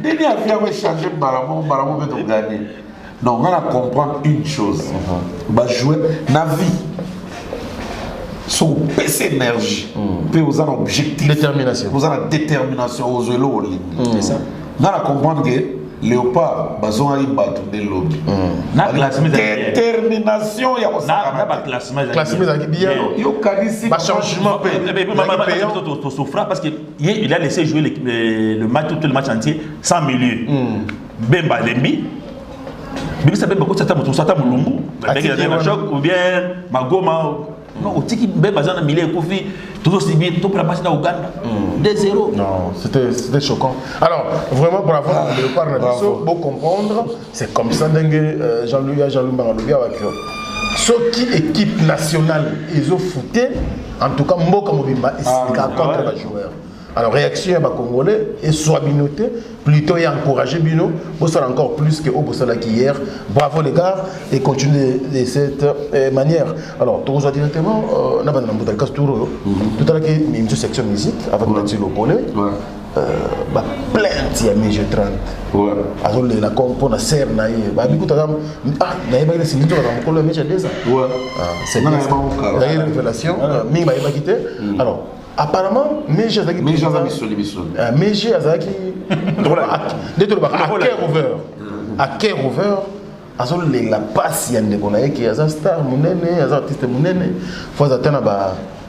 Dès a changé Baramo peut gagner. Donc on va comprendre une chose. On va jouer na vie. Son PC énergie. Puis vous avez un objectif. Détermination. Vous avez une détermination aux élots. C'est ça. On va comprendre que Léopard, bazon ali batu de lobby. Détermination, il y a un classement. Bien. Il y a un changement. Parce qu'il a laissé jouer le match, tout le match entier, sans milieu. Bemba Lembi. Bibi ça Bemba, ça Mulumbu. Ou bien Magoma. Non, au Tiki Bemba, ça milieu Kofi. Tout aussi bien, tout pour la match d'Ouganda. 2-0. Non, c'était choquant. Alors, vraiment, pour avoir le Léopard, pour comprendre, c'est comme ça, Jean-Louis Maralobi avec ceux qui équipe nationale, ils ont foutu, en tout cas, Mboka Mobimba, ils sont contre les joueurs. Alors, réaction à Congolais, et soit binoté, plutôt et encourager Bino, pour ça encore plus que Obosala hier. Bravo les gars, et continuez de cette manière. Alors, tout ça directement, on a tout à l'heure, il y a une section musique avec Nancy Lopolé. Plainte, il y a mes jeux 30. Alors, la compo, la serre, c'est une révélation. Alors, apparemment, Meji Azaki. Meji Azaki. À Kerover, la passe, il y a des star, des artistes, il faut attendre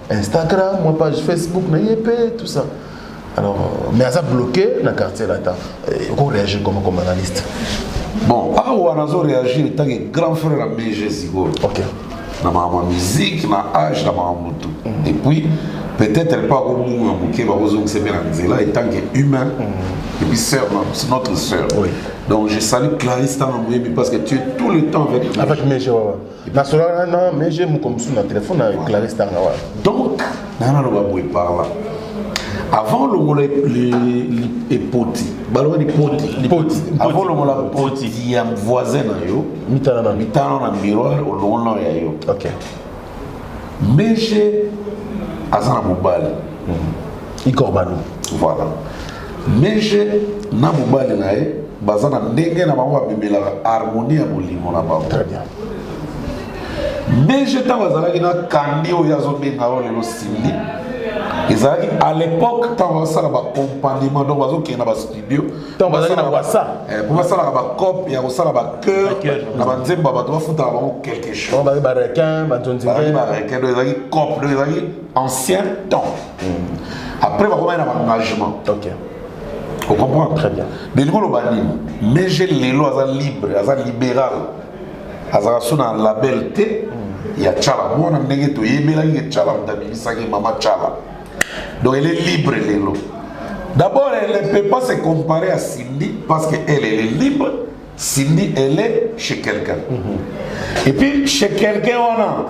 Instagram, ma page Facebook, tout ça. Alors, mais ça bloqué dans le quartier là. On réagit comme analyste. Bon, on a réagi en tant que grand frère à Meji Zigo. Ok. Dans ma musique, dans ma âge, dans ma moto. Et puis, peut-être pas au moins qui va vous c'est bien là, en tant qu'humain, et puis sœur, c'est notre sœur. Oui. Donc je salue Clarisse parce que tu es tout le temps avec moi. Avec Meji, non, Meji, je comme sur le téléphone avec Clarisse. Donc, on va par là. Avant les potis, avant le poti, il y a un voisin mitano na miroir au long yo. Ok. Meji azana mobali. Igor Balou. Voilà. Meji na mobali nae bazana ndenge na bango bimela harmonie ya bolimo na bango. Très bien. Meji tawazalaki na kandi oyo azobenga lelo Sindi. Ezalaki à l'époque tant basala ba accompagnement donc bazokenda ba studio tant bazala na wasa pour basala ba cop ya kosala ba cœur na banzemba bato bafuta bango quelque chose on ba requin ba tonzinga ba requin donc ezalaki cop donc ezalaki ancien temps après ba komana na engagement. OK. On comprend très bien. Mais le bani mais j'ai lelo aza libre aza libéral aza sona label T ya chala mona ndenge to yebela nge chala mtabisaki mama chala. Donc elle est libre, Lélo. D'abord, elle ne peut pas se comparer à Cindy parce qu'elle est libre. Cindy, elle est chez quelqu'un. Et puis, chez quelqu'un, on a,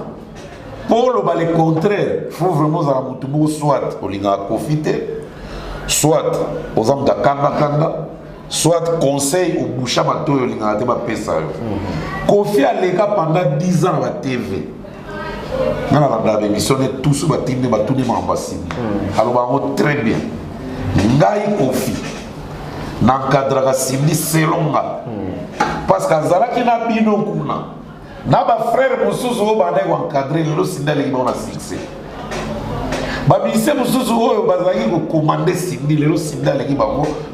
pour le contraire, il faut vraiment soit au linga profiter, soit aux hommes de Kanda, soit conseil au boucha bateau au linga de Pesa. Kofi a les gars pendant 10 ans à la TV. On a émissionné tout ce bâtiment de Mambasini. Alors, très bien. Ngai Kofi. N'encadrera Sindi selon nga. Parce que Zalaki n'a bino kuna. N'a pas frère Moussouzou au bandé ou encadré le Sindali qui a succès. Babisse Moussouzou au bazaki au commandé Sindi, le Sindali qui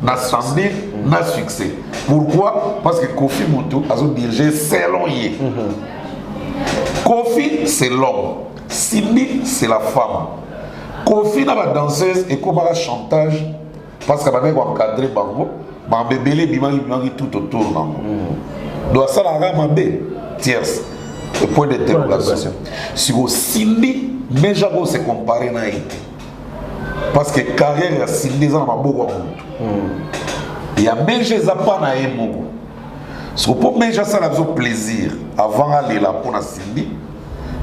a samedi n'a succès. Pourquoi? Parce que Kofi Moutou a dirigé selon yé. Kofi, c'est l'homme. Cindy, c'est la femme. Kofi, la danseuse, et comme un chantage, parce qu'elle avait encadré Bango, mais bébé, il tout autour. Donc, ça, la gamme B, tierce. Le point d'interrogation. Si vous Cindy, mais j'avoue, c'est comparé à été. Parce que carrière, a Cindy, ça n'a pas beaucoup. Il y a même des appareils à Emogo. Ce que mais ça a besoin plaisir avant d'aller là pour la Cindy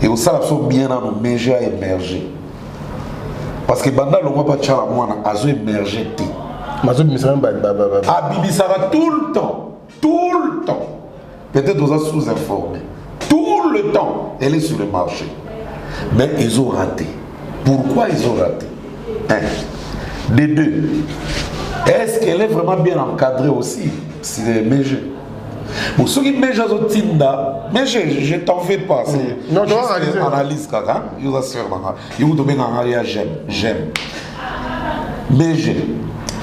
et aussi ça a besoin bien dans nos médias émerger parce que banda le mois pas tchala moi na azo émerger té mazo bimisara abibisara tout le temps peut-être aux sous-informés tout le temps elle est sur le marché mais ils ont raté. Pourquoi ils ont raté? Un. Des deux, est-ce qu'elle est vraiment bien encadrée aussi? C'est des méjeux. Pour ceux qui méjeux au Tinda, mais je t'en fais pas. C'est non, juste une analyse, caca. Ils vont se faire ils vont tomber dans un j'aime. Méjeux.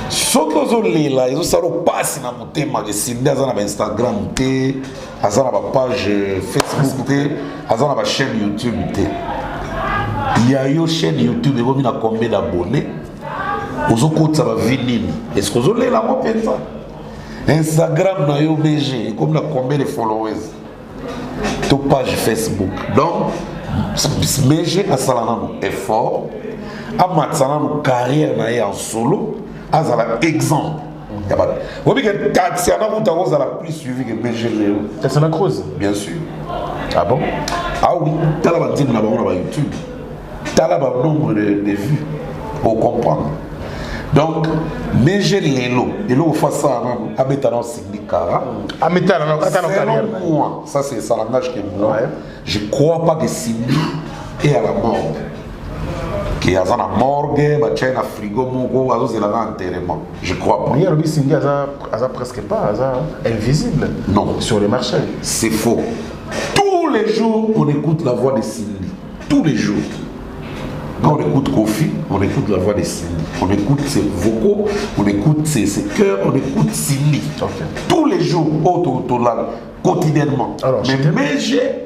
Ceux qui ont les là, ils ont ça passe dans mon thème, ils ont Instagram, ils ont page Facebook, ils ont chaîne YouTube. Il y a une chaîne YouTube, il y a combien d'abonnés? Vous avez ça va venir. Est-ce que vous avez la moi Instagram na yo BG, comme na combien de followers? To page Facebook. Donc, BG a salana effort, a matsana no carrière na en solo, a un exemple. Vous voyez que Tatiana Moutarosa a plus suivi que BG Léo. C'est la cause. Bien sûr. Ah bon? Ah oui, tu as la bande na YouTube. Tu as le nombre de vues pour comprendre. Donc, mais j'ai l'élo. L'élo face à un abétanon syndicat. Selon moi, ça c'est ça langage que moi. Je ne crois pas que Cindy est à la mort. Qu'il y a la morgue, il y a un frigo, il y a un enterrement. Je ne crois pas. Mais il y a Cindy, elle a presque pas, elle est invisible. Non. Sur le marché. C'est faux. Tous les jours, on écoute la voix de Cindy. Tous les jours. Quand on écoute Kofi, on écoute la voix de Cindy. On écoute ses vocaux, on écoute ses chœurs, on écoute Cindy. Okay. Tous les jours, quotidiennement. Alors, mais j'ai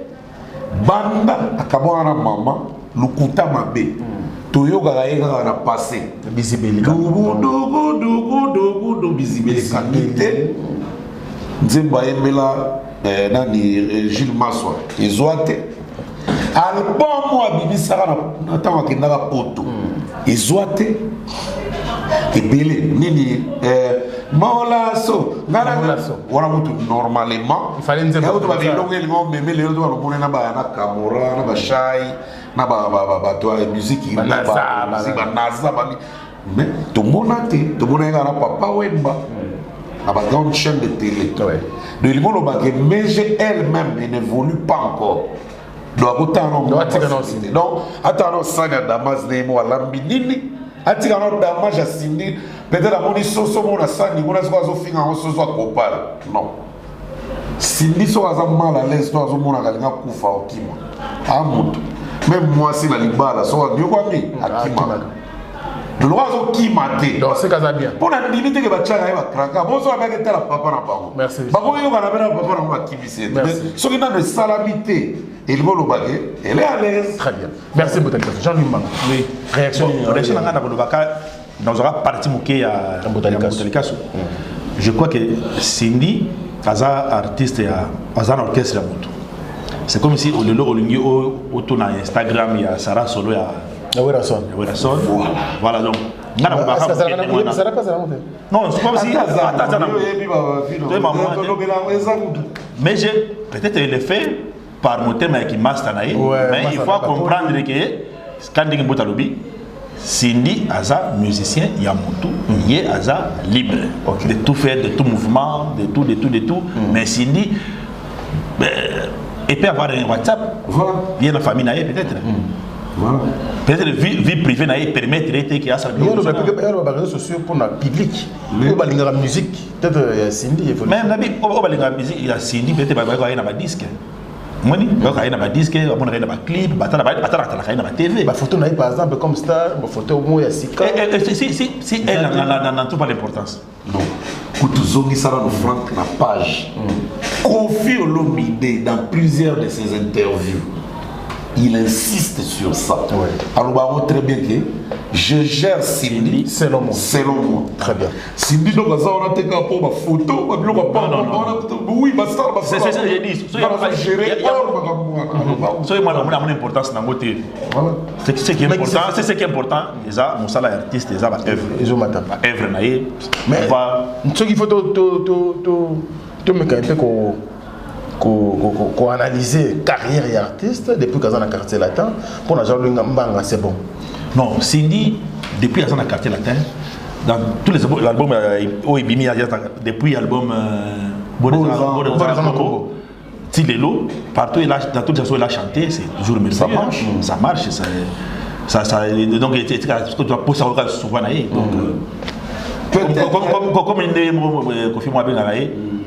Banda, Akabana Maman, Lukuta Mabe, Toyo Garaïga a passé. Bisibelika. Bisibelika. Nzemba Emela, Nani, Gilles Massoua, Izoate. Album moi bibi sara na tango kindaka poto ezwate ebele nini mola so ngana wana mutu normalement il fallait nzemba to ba bilongo elingo meme lelo to ba lomona na ba na kamora na ba shai na ba to musique na ba naza ba mais to monate to mona ngana papa wemba na ba grande chaîne de télé de limolo ba que mais elle-même n'évolue pas encore. Donc, attends, Sanya Damas Nemo à Lambinini, Atigano Damas à Cindy, peut-être à Moni Soso, Mona Sani, Mona Soso Finga, on se soit copal. Non. Cindy soit mal à l'aise, toi, Mona Galina Koufa au Kima. Amout. Même moi, c'est la Libala, soit Dieu Kwami, à Kima. Le l'oiseau qui m'a dit. Donc, c'est bien. Pour la limite que tu as craqué, bonsoir avec la papa na bango. Merci. Bango yo na bena papa na qui bise. Ce qui n'a de salamité, il va le baguer, elle est à l'aise. Très bien. Merci beaucoup. Jean-Louis Mang. Oui. Réaction. Réaction na Bolobaka dans un parti moqué à Botalikasu. Je crois que Cindy, Aza artiste et Aza orchestre à moto. C'est comme si au lieu olingi autour na Instagram il y a Sarah Solo il y a voilà donc non c'est pas aussi mais peut-être il est fait par mon thème qui master mais il faut comprendre que quand on dit Botalobi Cindy Aza musicien Yamoto il est Aza libre de tout faire de tout mouvement de tout mais Cindy il peut avoir un WhatsApp il y a une famille peut-être. Voilà. Peut-être vie privée permettrait qu'il y a ça. Il y a des réseaux sociaux pour le public. Il y a la musique. Peut-être il y a Cindy. Mais la musique, il y a Cindy, peut-être qu'il y a un disque. Moi, il y a un disque, il y a un clip, il y a une TV. La photo, par exemple, comme ça, la photo, il y a Sika. Si elle n'en trouve pas l'importance. Non. Quand tu as dans Franck, la page, Kofi Olomide dans plusieurs de ses interviews. Il insiste sur ça. Ouais. Alors, on voit très bien que je gère Cindy selon moi. Très bien. Cindy, donc, on a été capable de photo, oui, c'est ça que j'ai dit. C'est mon importance dans mon côté. C'est ce qui est important. C'est ce qui est important. Les artistes, les œuvres. Ils ont matin. Œuvre naïe. Mais ce qu'il faut tout me un peu qu'on analyser carrière et artiste depuis qu'ils sont dans le quartier latin pour la genre c'est bon. Non, Cindy depuis qu'ils sont dans le quartier latin, dans tous les albums depuis l'album Tilelo, partout dans toutes les chansons il a chanté, c'est toujours le même. Ça marche, donc tu dois poser souvent donc comme une Kofi Mouabe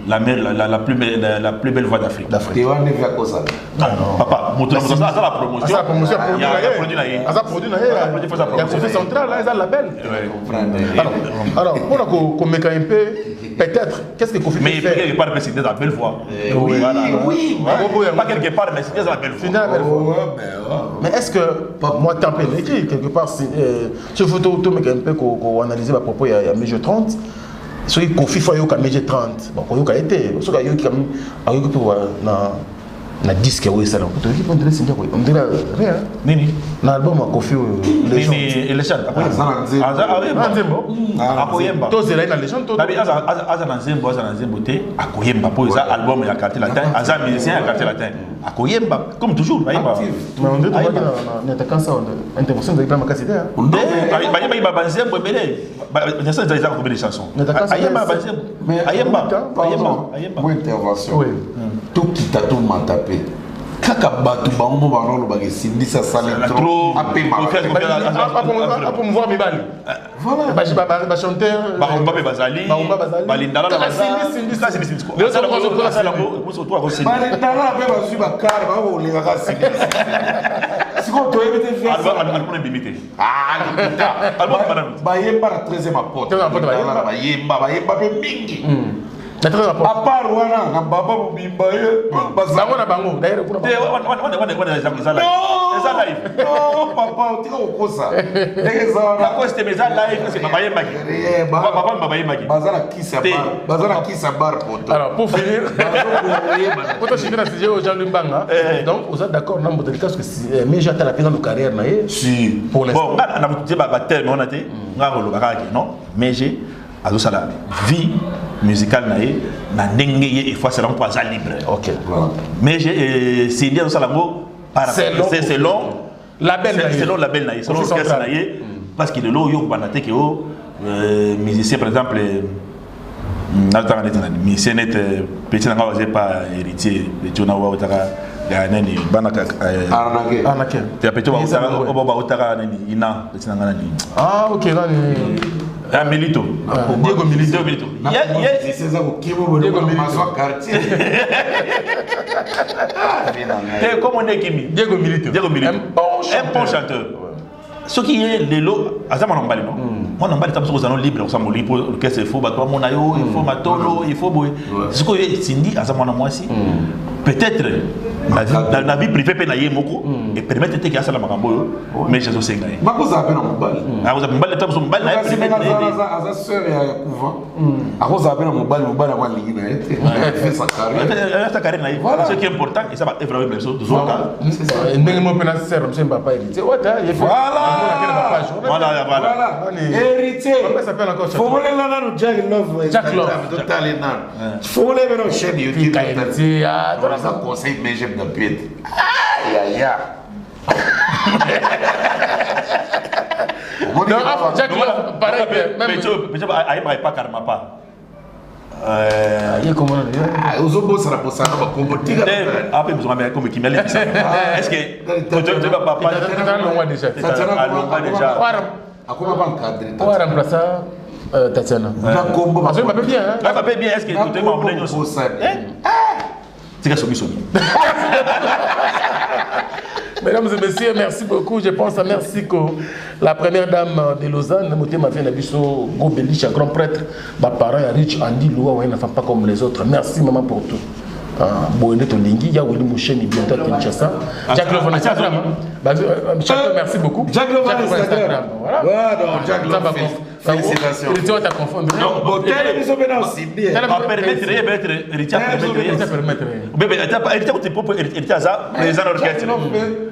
la plus belle voix d'Afrique. Non, papa, ça la promotion. Il y a produit il y a Kofi Central, là, il y a la belle. Alors, pour qu'on un peu, peut-être, qu'est-ce que Kofi fait? Mais quelque part, c'est la belle voix. Oui. Pas quelque part, mais c'est la belle voix. Mais est-ce que, moi, tant pis, quelque part, si vous faites tout un peu qu'on analyse à propos, il y a Major 30. Ce qui Kofi faut yoka Major 30. Bon, yoka été. Ce qui yoka yoka pour na disque oui ça là. On dirait rien. Nini. Na album Kofi Nini Légende. Akoyemba. Tous les na Légende. Nabi Aza Nzembo te Akoyemba pour ça album ya quartier latin. Aza musicien ya quartier latin. Akoyemba comme toujours. Mais on dit que na attaquant ça intervention de Ibrahim Makaside. On dit Ayemba Nzembo belé. Ça c'est déjà combien de chansons. Ayemba Nzembo. Ayemba. Mon intervention. Tout qui t'a tout m'a tapé. Kaka batu bango bango ba Cindy ça sale trop apema pour me voir Mibali voilà ba chanteur ba Bazali Balindala la Cindy ça c'est Cindy le ça la Balindala ba bazu ba car ba o le ga Cindy siko to ebite faire album bimité album madame ba yemba la 13e apôtre ba yemba pe mingi à part wana na baba mobimba ye bango na bango d'ailleurs kuna non papa tika kokosa ndenge za na ko c'était meza live c'est baba yemaki baba yemaki bazana kisa bar poto. Alors pour finir pour te finir sujet au Jean Lumbanga donc vous êtes d'accord na mbote parce que mais j'ai la pena de carrière na ye si pour l'instant bon na mbote ba tellement on a été ngaro lo bakaki non mais j'ai azo sala vie musicale naé na ndenge ye fois c'est pour ça libre. OK. Mais j'ai c'est dire ça lango par c'est long label naé selon label naé selon orchestre naé parce qu'il est là yo banate que musicien par exemple n'attend pas musicien net petit nanga osé pas héritier petit na wa utaka ya nani banaka arnaque tu petit wa utaka nani ina petit nanga nani OK nani Milito. Diego Milito. C'est ça qui vous Diego Milito quartier. Comme on est Kimi. Diego Milito. Un bon chanteur. Ce qui est les lots, à ça, on non. Moi, on est aux anneaux libres, on s'en libre, l'orchestre, il faut battre mon ayo, il faut matolo, il faut boire. Ce que Cindy, à ça, moi aussi. Peut-être, la vie privée, et permettre que ça la marambo, mais je sais que. Ma cause a appelé mon bal. Ah, vous avez un bal de temps, son bal, là, c'est à sa sœur et à couvent. À cause a appelé mon bal à ligne, elle fait sa carrière. Sa carrière, ce qui est important, et ça va être vraiment chose. N'est-ce pas nécessaire, je ne sais pas héritier. Voilà. Héritier. Comment ça s'appelle encore? Faut voler là nous Jack Love. Jack Love. Total énorme. Faut voler vers nos chaînes YouTube. Voilà ça conseille mais j'aime de pied. Aïe aïe. Non, Jack Love, pareil, même pas karma pas. Comment on dit? Ça pour ça, on va comporter. Après, vous avez comme qui mêle. Est-ce que tu vas pas déjà? À quoi on va encadrer? On va remplacer Tatiana. Parce que bien. Pas bien. Est-ce que tu vas emmener nos choses? C'est que somi. Mesdames et messieurs, merci beaucoup. Je pense à merci que la première dame de Lausanne, ma fille Nabiso Gobelich, grand prêtre, ma parent Rich Andy Loua, ne fait pas comme les autres. Merci maman pour tout. Boyenet Olingi, Yaouli Moucheni, bientôt à Kinshasa. Jack Love, Instagram. Merci beaucoup. Jack Love, Instagram. Voilà. Jack Love, félicitations. Tu vas confondre. Non, bon, télévision maintenant aussi bien. Ça va permettre, Richard permettre. Bébé, tu peux ça, les gens orchestre.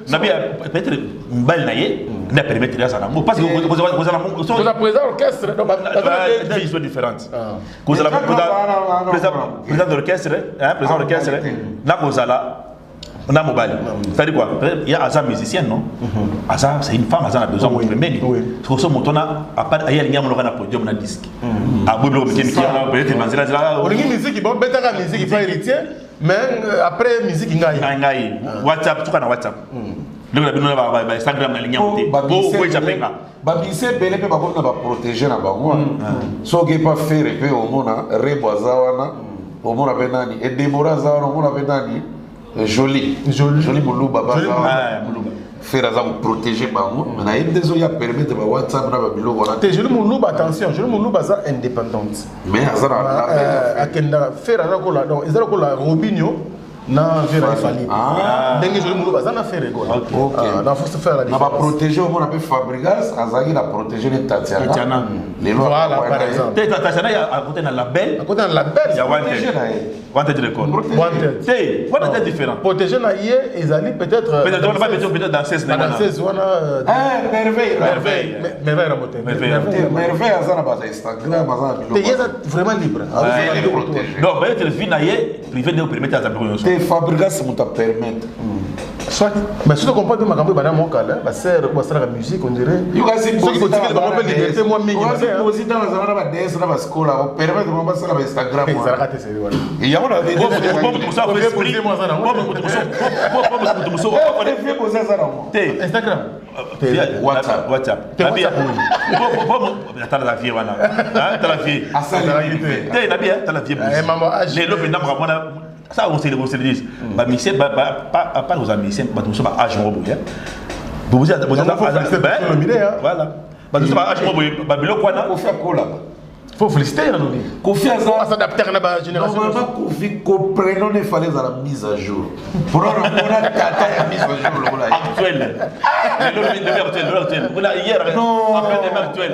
Nabi peut-être une balle naïe, ne permettre ça na parce que vous la président orchestre donc des histoires différentes vous la président d'orchestre président d'orchestre na kozala on a mobile. C'est-à-dire quoi? Il y a Aza musicien, non? Aza, c'est une femme, Aza a besoin de premier. Pour ça, on a à part il y a un podium, on a disque. Ah, oui, mais musique, bon, musique, il faut héritier, mais après musique, il y a WhatsApp, tout cas WhatsApp. Donc, Instagram, il y a babise bele pe bakona ba protéger na bango so ke pas faire pe au mona reboza wana au mona pe nani et Deborah za wana au mona pe nani joli Muluba faire ça pour protéger bango mais na désolé à permettre ba WhatsApp na ba bilo wana te joli Muluba attention joli Muluba za indépendante mais azara akenda faire ça ko la donc ezala ko la Robinho na vera ifali ndenge joli Muluba za na faire ko na faut se faire la différence na ba protéger au mona pe Fabregas azaki la protéger les Tatiana les voilà par exemple Tatiana à côté na label il y a Wanted record. C'est quoi est différent? Protéger na yé ezali peut-être on va peut-être danseuse na danseuse wana merveille azana ba Instagram azana bilo. Te yeza vraiment libre. Non, mais tu vis na yé privé de permettre à ta production. Te Fabregas mu ta permettre. Soit mais si tu comprends que ma campagne bana mon kala ba sert ko sala musique on dirait. You guys see ko tiki ba mo liberté moi mingi. Ko zita na zana ba dance na ba school ko permettre mo ba sala ba Instagram. Ezalaka te seri wana. Instagram WhatsApp la vie wana la vie la vie la vie les lobes n'a pas ça on se le dit ba mixer pas aux amis c'est pas tout ça âge robo ya vous êtes voilà ba tout ça âge robo ba bilo kwana ko faire quoi là. Faut féliciter là nous. Kofi Azar s'adapter à la génération. Normalement Kofi comprenons les fallait à la mise à jour. Pour on a tata mise à jour là. Actuel. Le actuel. Voilà hier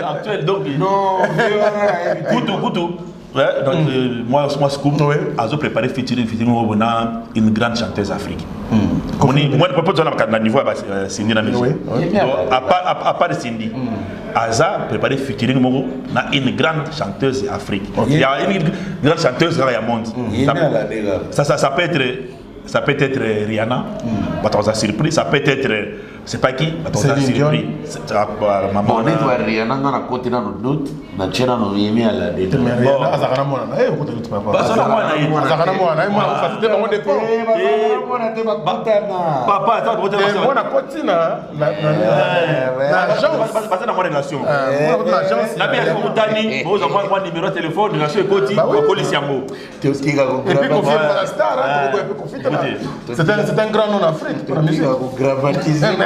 actuel donc non Koutou. Ouais, donc moi Scoop Azo préparé featuring une grande chanteuse africaine. Moi je propose à niveau Cindy na musique. À part Cindy. Aza préparé featuring une grande chanteuse africaine. Il y a une grande chanteuse dans le monde. Ça peut être Rihanna, surpris. Ça peut être c'est pas qui, surpris. Maman. On est Rihanna dans la côté dans le doute, na chena no yemi ala de. Rihanna azakana mwana na ko te papa. Bazana mwana azakana mwana moi facilité bango de po. Mwana te bakutana. Papa ça doit être mwana kotina na agence bazana mwana relation. Mwana agence. Na bien kutani, boza mwana numéro de téléphone relation ekoti ko polisi yango. Tu es qui ga ko grave. La star c'est un grand nom en Afrique pour la musique.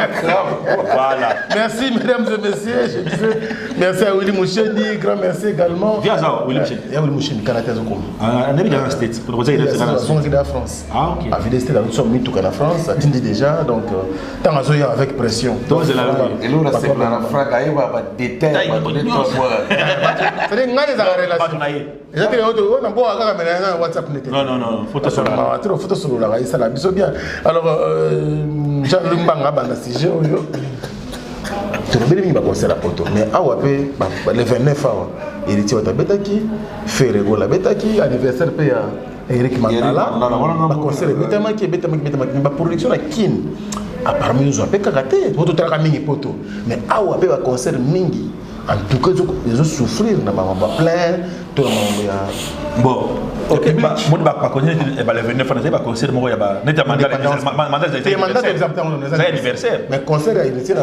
Voilà. Merci mesdames et messieurs. Je disais merci à Willy Mouchendi, grand merci également. Viens ça, Willy Mouchendi. Il y a Willy Mouchendi, Canada Zokom. Ah, on est dans la States. Pour vous aider dans la France. Ah ok. À Ville State, nous sommes mis tout en France. Ça dit déjà donc tant à Zoya avec pression. Donc c'est la et là c'est la frappe il va pas détail pas donner trois fois. C'est une grande relation. Exactement, on a beau avoir un WhatsApp net. Non, photo sur la. Photo sur la ça la biso bien. Alors Jean-Luc Mbanga bana sujet oyo. Tu ne peux pas concert à Poto mais awapé le 29 ans héritier wa betaki Ferrego la betaki anniversaire pe ya Eric Mandala ba concert betamaki ba production la kin apparemment nous appelle karaté poto traka mingi poto mais awapé ba concert mingi en tout cas ils ont souffrir na ba plein to ya bon ok moi pas connaître le 29 ans ba concert mo ya ba net mandat anniversaire mais concert a héritier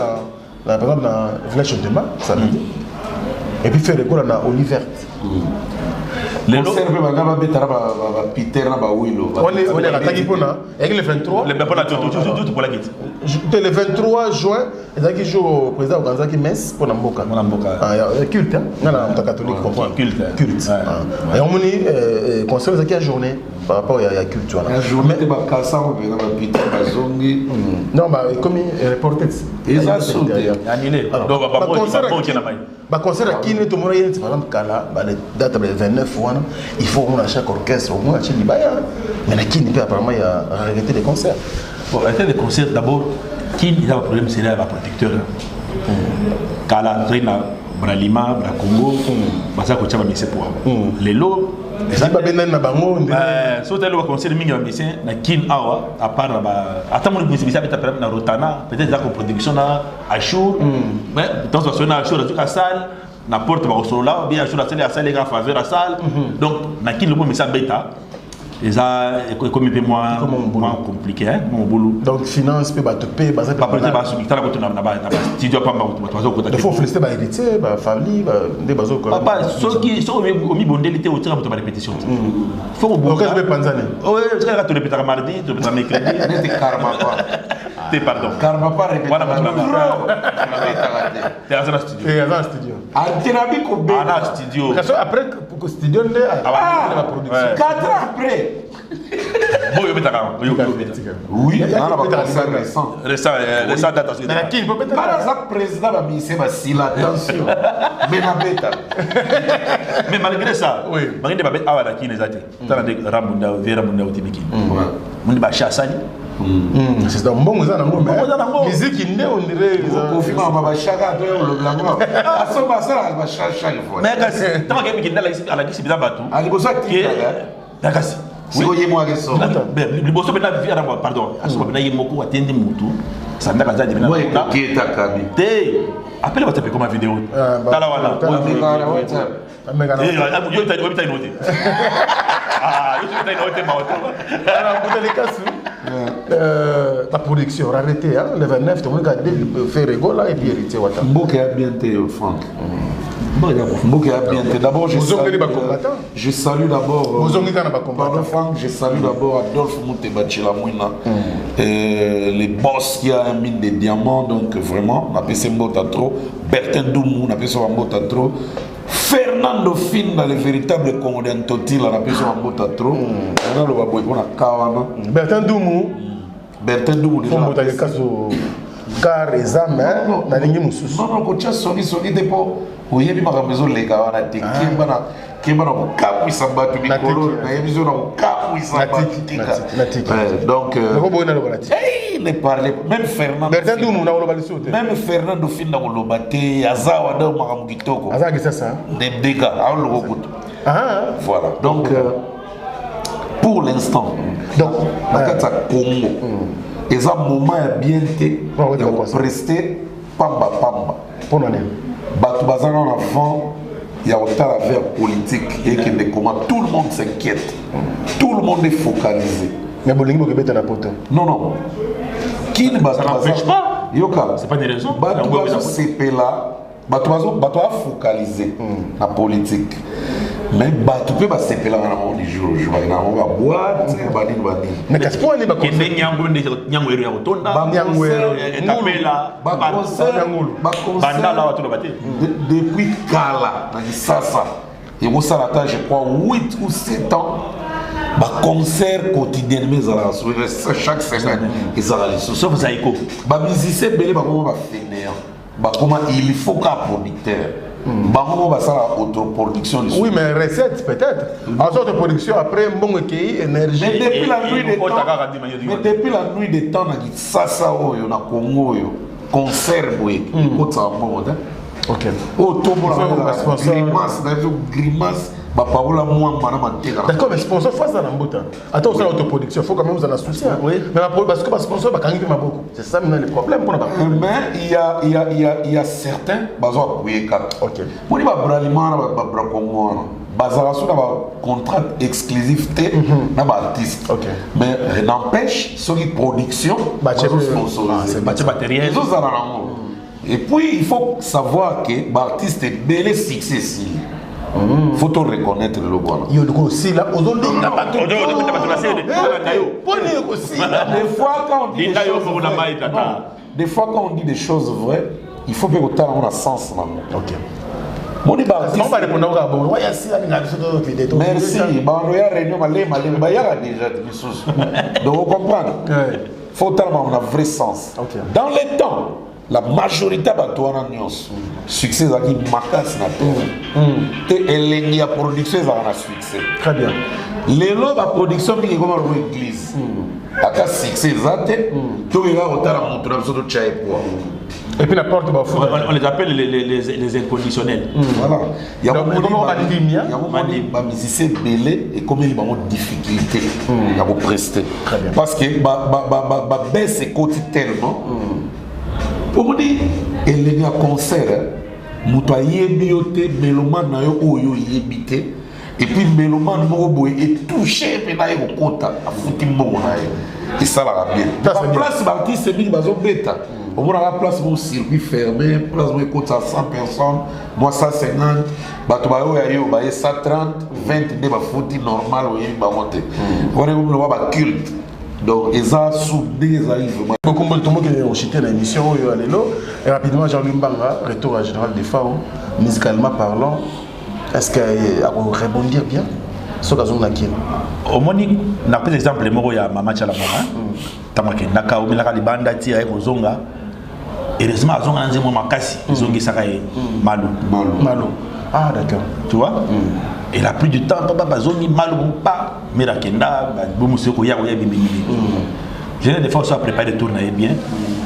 par exemple dans Village de Dema samedi et puis faire école na Oliver les concert pe banga betara ba Peter na ba Willow on est attaqué pour na avec le 23 le pour la tout pour la guide le 23 juin ezaki jour au président Oganzaki messe pour na mboka culte na catholique comprend culte et on moni concert ezaki à journée par rapport à culte la journée te ba kasa on na ba Peter bazongi non bah comme reporté ils ont annulé donc ba concert à Kine to mona yenti par exemple kala ba les date le 29 wana il faut on a chaque orchestre au moins chez Libaya mais na Kine apparemment il y a arrêté les concerts bon arrêter les concerts d'abord Kine il a un problème c'est là la protecteur Kala Reina Bralima, Bra Congo, Basa Kochaba Missé pour les lots. Ça va bien dans bango. So tel le conseil de Minga Missé na Kin Awa à part là attends mon Missé peut être na Rotana peut-être la production na Achour mais dans ce na Achour à salle na porte ba solo là bien Achour à salle les gars faveur à salle donc na Kin le mot Missé bêta et ça comme un peu moins compliqué mon boulot donc finance peut ba te payer ba ça pas peut-être ba subir la na studio pas ba il faut féliciter ba héritier ba famille ba des bazo quoi papa ceux qui sont au mi bondélité au tir de répétition faut au bon donc je vais panzane ouais tu vas te répéter mardi tu répéter mercredi n'était karma pas t'es pardon karma pas répéter voilà t'es dans un studio et dans un studio alterabi ko be dans un studio parce que après pour studio ne la production 4 ans après bon yo betaka oui on a pas récent récent date mais qui il peut peut-être para ça président ba mise ba sila attention mais na beta mais malgré ça oui malgré ba bet awala ki nezati tana de ramunda vera munda utibiki mundi ba chasani c'est un bon ça nango mais musique inde on dirait confirme ba chaka to le blanc aso ba ça ba chacha il faut mais kasi tama ke bikinde la isi ala kisi bizaba tu ali bosa ki kasi si ko yemo ke so liboso bena via na pardon aso bena yemoko atende mutu sanda kaza de bena moi qui ta kabi te appelle ba tape comme vidéo tala wana yo ta note yo ta note ma auto alors les cas la production arrêté hein le 29 tout le monde fait rigolo là et puis héritier wata mboka a bien té Franck mboka a bien té d'abord je salue d'abord pardon Franck je salue d'abord Adolphe Mouteba Chilamouina les boss qui a un mine de diamants donc vraiment on appelle ça mbota trop Bertin Doumou on appelle ça mbota trop Fernando Finda le véritable Congolais Toti la appelle ça mbota trop on a le baboy pour la kawana Bertin Doumou déjà mbota le caso car examen na lingi mususu non ko tia soni depo oyebi makambezo leka wana te kemba na kokapwisa bato mikolo na yebizo na kokapwisa bato donc il parlait même Fernando Finda koloba te azawa da makamu kitoko azaki sasa deka awolo kutu voilà donc pour l'instant donc nakata Congo et un moment bien été presté pamba pour nous batu bazana en avant il y a autant l'affaire politique et que de comment tout le monde s'inquiète tout le monde est focalisé mais bolingi bokebeta na poto non qui ne batu pas yoka c'est pas des raisons batu bazo sepela batu a focalisé la politique mais batu pe ba sepela na mo du jour je vais na mo ba boîte ba di mais qu'est-ce qu'on est ba ko ne nyango ero ya kotonda nyango ero tapela ba banda la watu bate depuis kala na sasa et vous ça la je crois 8 ou 7 ans ba concert quotidiennement ça chaque semaine ils allaient sauf Zaiko ba musicien belé ba comment ba fainéant ba comment il faut qu'un producteur bango ba ça la autoproduction oui mais recette peut-être en sorte de production après bon qui énergie mais depuis la nuit des temps na sasa oyo na Congo yo concert boy ko tsambo da ok autobolo grimace ba parola moi mana mateka d'accord mais sponsor face à l'embouta attends ça autoproduction faut quand même vous en associer oui mais parce que sponsor ba kangi ma beaucoup c'est ça maintenant le problème pour mais il y a certains bazo kuyeka ok moni ba bralima ba brakongo bazala sur ba contrat exclusivité na ba artiste ok mais n'empêche sur une production ba sponsorisé ba matériel et puis il faut savoir que l'artiste est bel succès. Il faut reconnaître le bon. Il y a aussi là aujourd'hui des fois quand on dit des choses vraies, il faut que vous ayez un sens. OK. Merci. Donc vous comprenez. Il faut avoir un vrai sens. Dans les temps, la majorité de succès qui macasse na terre et la production a succès très bien les lots de production qui comme l'église aka succès zate to ira otala mutu na biso to chai poa Et puis la porte, on les appelle les inconditionnels. Voilà. Il y a un musicien belé et comme il y a une difficulté à vous prester. Parce que baisse est côté tellement. Pour me dire, il y a un concert, muto yebiote melomane na yo oyo yebite et puis melomane moko est touché pe na yo kota afuti mbongo na yo. Et ça la bien. La place l'artiste big bazo beta. Au moins la place mon circuit fermé, place mon écoute à 100 personnes, moi 150, bato ba yo ba 130, 20 de ba fouti normal ou ba monter. On est comme le ba culte. Donc ils ont soudé ça vraiment. Beaucoup de monde qui ont cité l'émission yo alelo et rapidement Jean-Louis Mbanga retour à général des FAO musicalement parlant. Est-ce que on rebondir bien sur la zone laquelle au moni na par exemple moko ya mama chala mama tamake naka o milaka libanda ti ay kozonga heureusement azonga nzemo makasi zongi saka e malu. Ah d'accord, tu vois. Et la plus du temps papa zongi malu pas mira kenda bo musiko ya bimbi. J'ai des fois ça préparer tourner bien.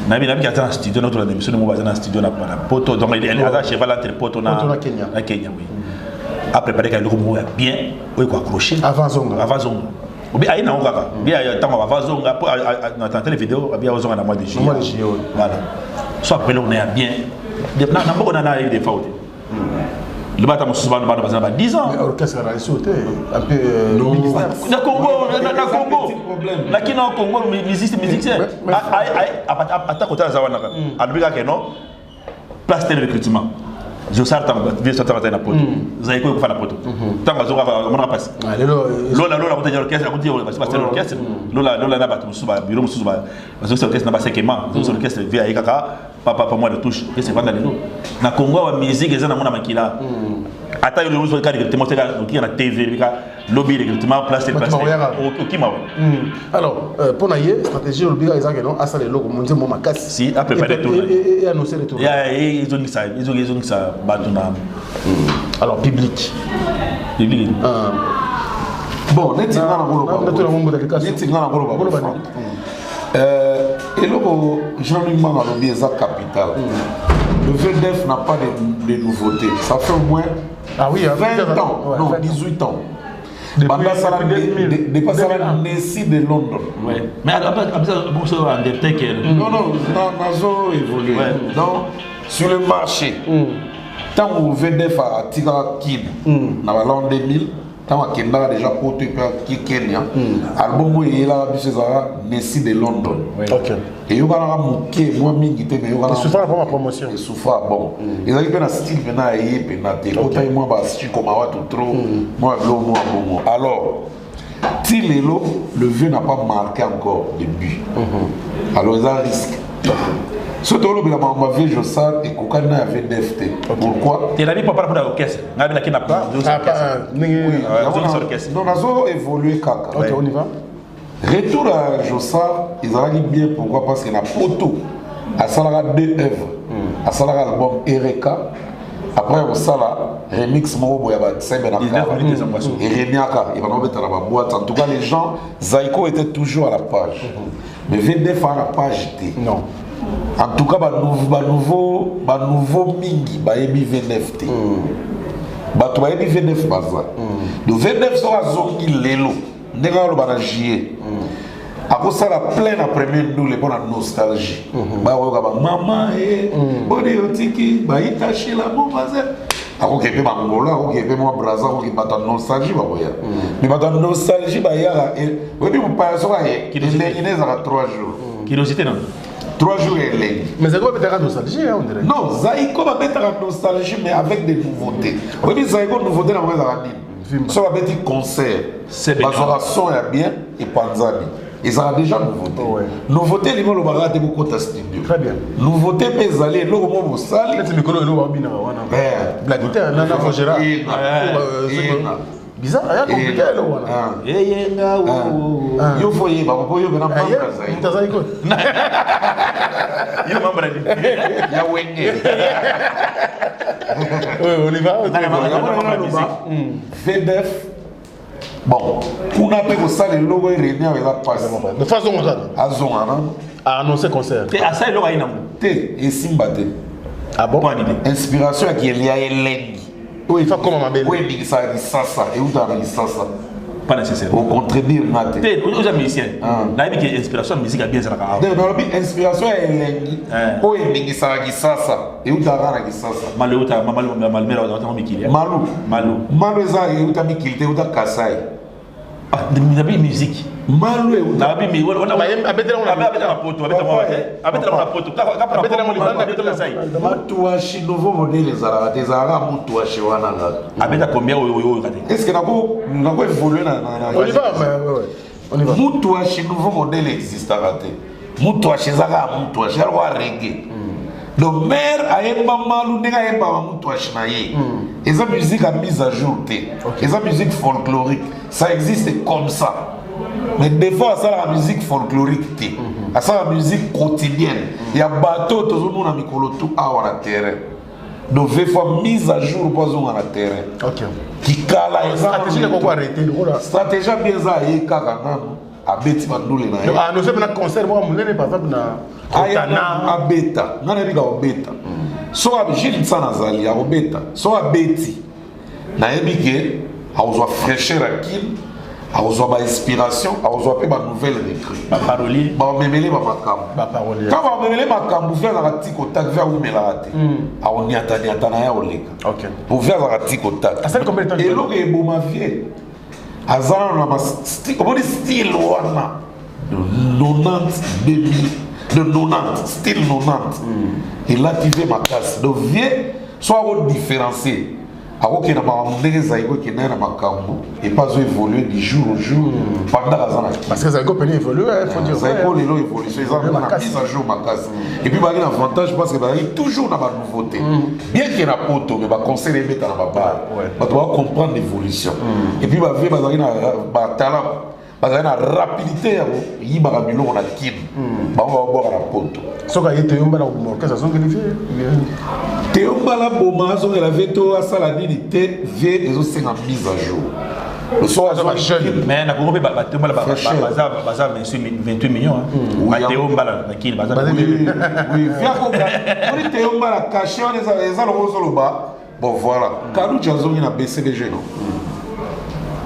Na bien qui attend en studio notre émission de mo bazana studio na poto donc il a cheval entre poto na Kenya oui. A préparer quelque chose bien ou quoi accrocher avant zonga ou bien aina ngaka bien tant avant zonga pour dans les vidéos bien zonga na mois de juillet voilà soit après on est bien na beaucoup na des fois le bata musuba na bana 10 ans mais orchestre a sauté un peu na Congo lakini au Congo musicien ata kota zawana alibika que non place de recrutement je sors tant de sortir na poto zaiko ko fa na poto tant azoka mona passe lola ko tanya orchestre ko tanya orchestre lola na batu musuba bureau musuba parce que orchestre na ba sekema orchestre via ikaka papa moi de touche que c'est pas dans les na Congo wa musique ezana mona makila ata yo le ka recrutement c'est ka na TV bika lobby recrutement place okima alors pour naie stratégie lobby ezaka non asa le logo monze mo makasi si a préparé tout et annoncer le tour ils ont ça batuna alors public bon neti ngana ngolo et logo Jean-Louis Mbanga lobby eza capital. Le VDF n'a pas de nouveautés. Ça fait au moins 20 ans, non 18 ans. Depuis la Nessie de London. Mais après, Undertaker. Non, Nazo évolue. Donc, sur le marché, tant que le VDF a tiré Kid, dans l'an 2000, tant que Kenda a déjà porté Kenya, l'album il est là, c'est Nessie de London. Et il y a un mouquet, moi, il souffre pour ma promotion. Il souffre bon. Il y a un style maintenant, il y a un moi, je comme trop. Moi, bon. Alors, Tilelo, le vieux n'a pas marqué encore de but. Alors, il y a un risque. Surtout le bilan ma vie je sens et Kokana avait DFT. Pourquoi? Tu l'as dit pas par rapport à l'orchestre. On n'a pas d'orchestre. Non, Nazo évolué kaka. Ok, on y va. Retour à Jossa, ils ont dit bien pourquoi parce qu'il y a Poto. À Salara 2 œuvres. À Salara l'album Ereka. Après au Sala remix Morobo ya ba Sembena. Et Reniaka, il va nous mettre dans la boîte. En tout cas les gens Zaiko était toujours à la page. Mais VDF à la page T. Non. En tout cas, nouveau mingi, bayebi VNFT. Bato bayebi VNF baza. Le VNF sera zongi lelo. Ndega lo bana jier. Ako ça la pleine après nous les bonnes nostalgie. Ba woka ba maman boni otiki ba itachi la bon bazé. Ako kepe mangola, ako kepe moi braza, ako kepe bata nostalgie ba boya. Mais bata nostalgie ba ya et oui vous pas so ba ye. Qui les a 3 jours. Curiosité non. 3 jours et l'année. Mais c'est quoi la nostalgie, on dirait? Non, Zaïko va mettre la nostalgie, mais avec des nouveautés. Oui, mais Zaïko, nouveauté dans la radio. Ça va mettre un concert. Bazoration est bien et Panzani. Ils ont déjà nouveauté. Nouveauté, ils vont le barrer à beaucoup de studio. Très bien. Nouveauté, mais allez, le moment où ça. Peut-être que le micro est la guitare, Nana Fogera. Bizarre, il y a compliqué là. Yo foyer, bah pourquoi yo venant pas ça y Yo membre ya wenge. Oui, on y va. VDF bon kuna pe ko sala logo réunion avec la passe de façon comme ça azonga non a annoncé concert te asa logo ina mo te esimba te ah bon inspiration qui est liée à elengi oui il faut comme mabele oui mais ça dit ça et où dans ça pas nécessaire au contredire nate te aux musiciens na bi que inspiration musique a bien ça ka de dans inspiration elengi o elingi ça qui ça et où dans la qui ça malu ta malu dans mikili malu ça et où dans mikili te où dans kasai ah de musique malu na bi mi on a abetela na poto abetela na poto abetela mo libanda abetela sai matu shi nouveau modèle ezala des ara mutu shi wana nga abeta combien oyo kate est-ce que nako évoluer na on y va mutu shi nouveau modèle existe raté mutu shi zaka mutu shi wa reggae donc mère ayemba malu ndeka ayemba mutu shi na ye eza musique à mise à jour te eza musique folklorique ça existe comme ça. Mais des fois, ça la musique folklorique, ça la musique quotidienne. Il y a bateau, tout le monde a mis tout à la terre. Donc, des fois, mise à jour, pas on la terre. Ok. Qui cala, stratégie de quoi arrêter le rôle. Stratégie bien ça, il y a kaka a beti mandule na. Ah, nous sommes dans concert, moi, mon par exemple na. A beta, na na biga beta. So a jili sana zali a beta. So a beti. Na ebike, a ozo fraîcheur akil. Aozo ba inspiration, aozo pe ba nouvelle écrit. Ba parolier. Ba memele ba makam. Ba parolier. Quand ba memele makam bu faire la tiko tak vers ou melate. A on y atana ya oleka. OK. Pour faire la tiko tak. À combien de temps? Et lo ke bo ma vie. Azana na ba style, comment dire style wana. De 90 2000, de 90, style 90. Il a activé ma casse. Donc vieux soit différencier. Alors qu'il y a des makambo et pas évoluer du jour au jour pendant la zone. Parce que ça a évolué, il faut dire. Ça a évolué, ils ont mis à jour ma casse. Et puis, il y a un avantage parce qu'il y a toujours une nouveauté. Bien qu'il y ait un poteau, mais il y a un conseil de mettre dans la barre. Il doit comprendre l'évolution. Et puis, il y a un talent. Parce que la rapidité, il y a un bilon on a kim. On va voir un poteau. Ce qui a été un peu la ça sont qualifiés. Théombala Bomazo et la veto à Saladinité vient les aussi en mise à jour. Le soir, mais on a compris que Théombala Baza 28 millions. Théombala, qui est Baza. Oui, viens Théombala caché, on les a le rose au bas. Bon, voilà. Quand nous avons une BCBG, non?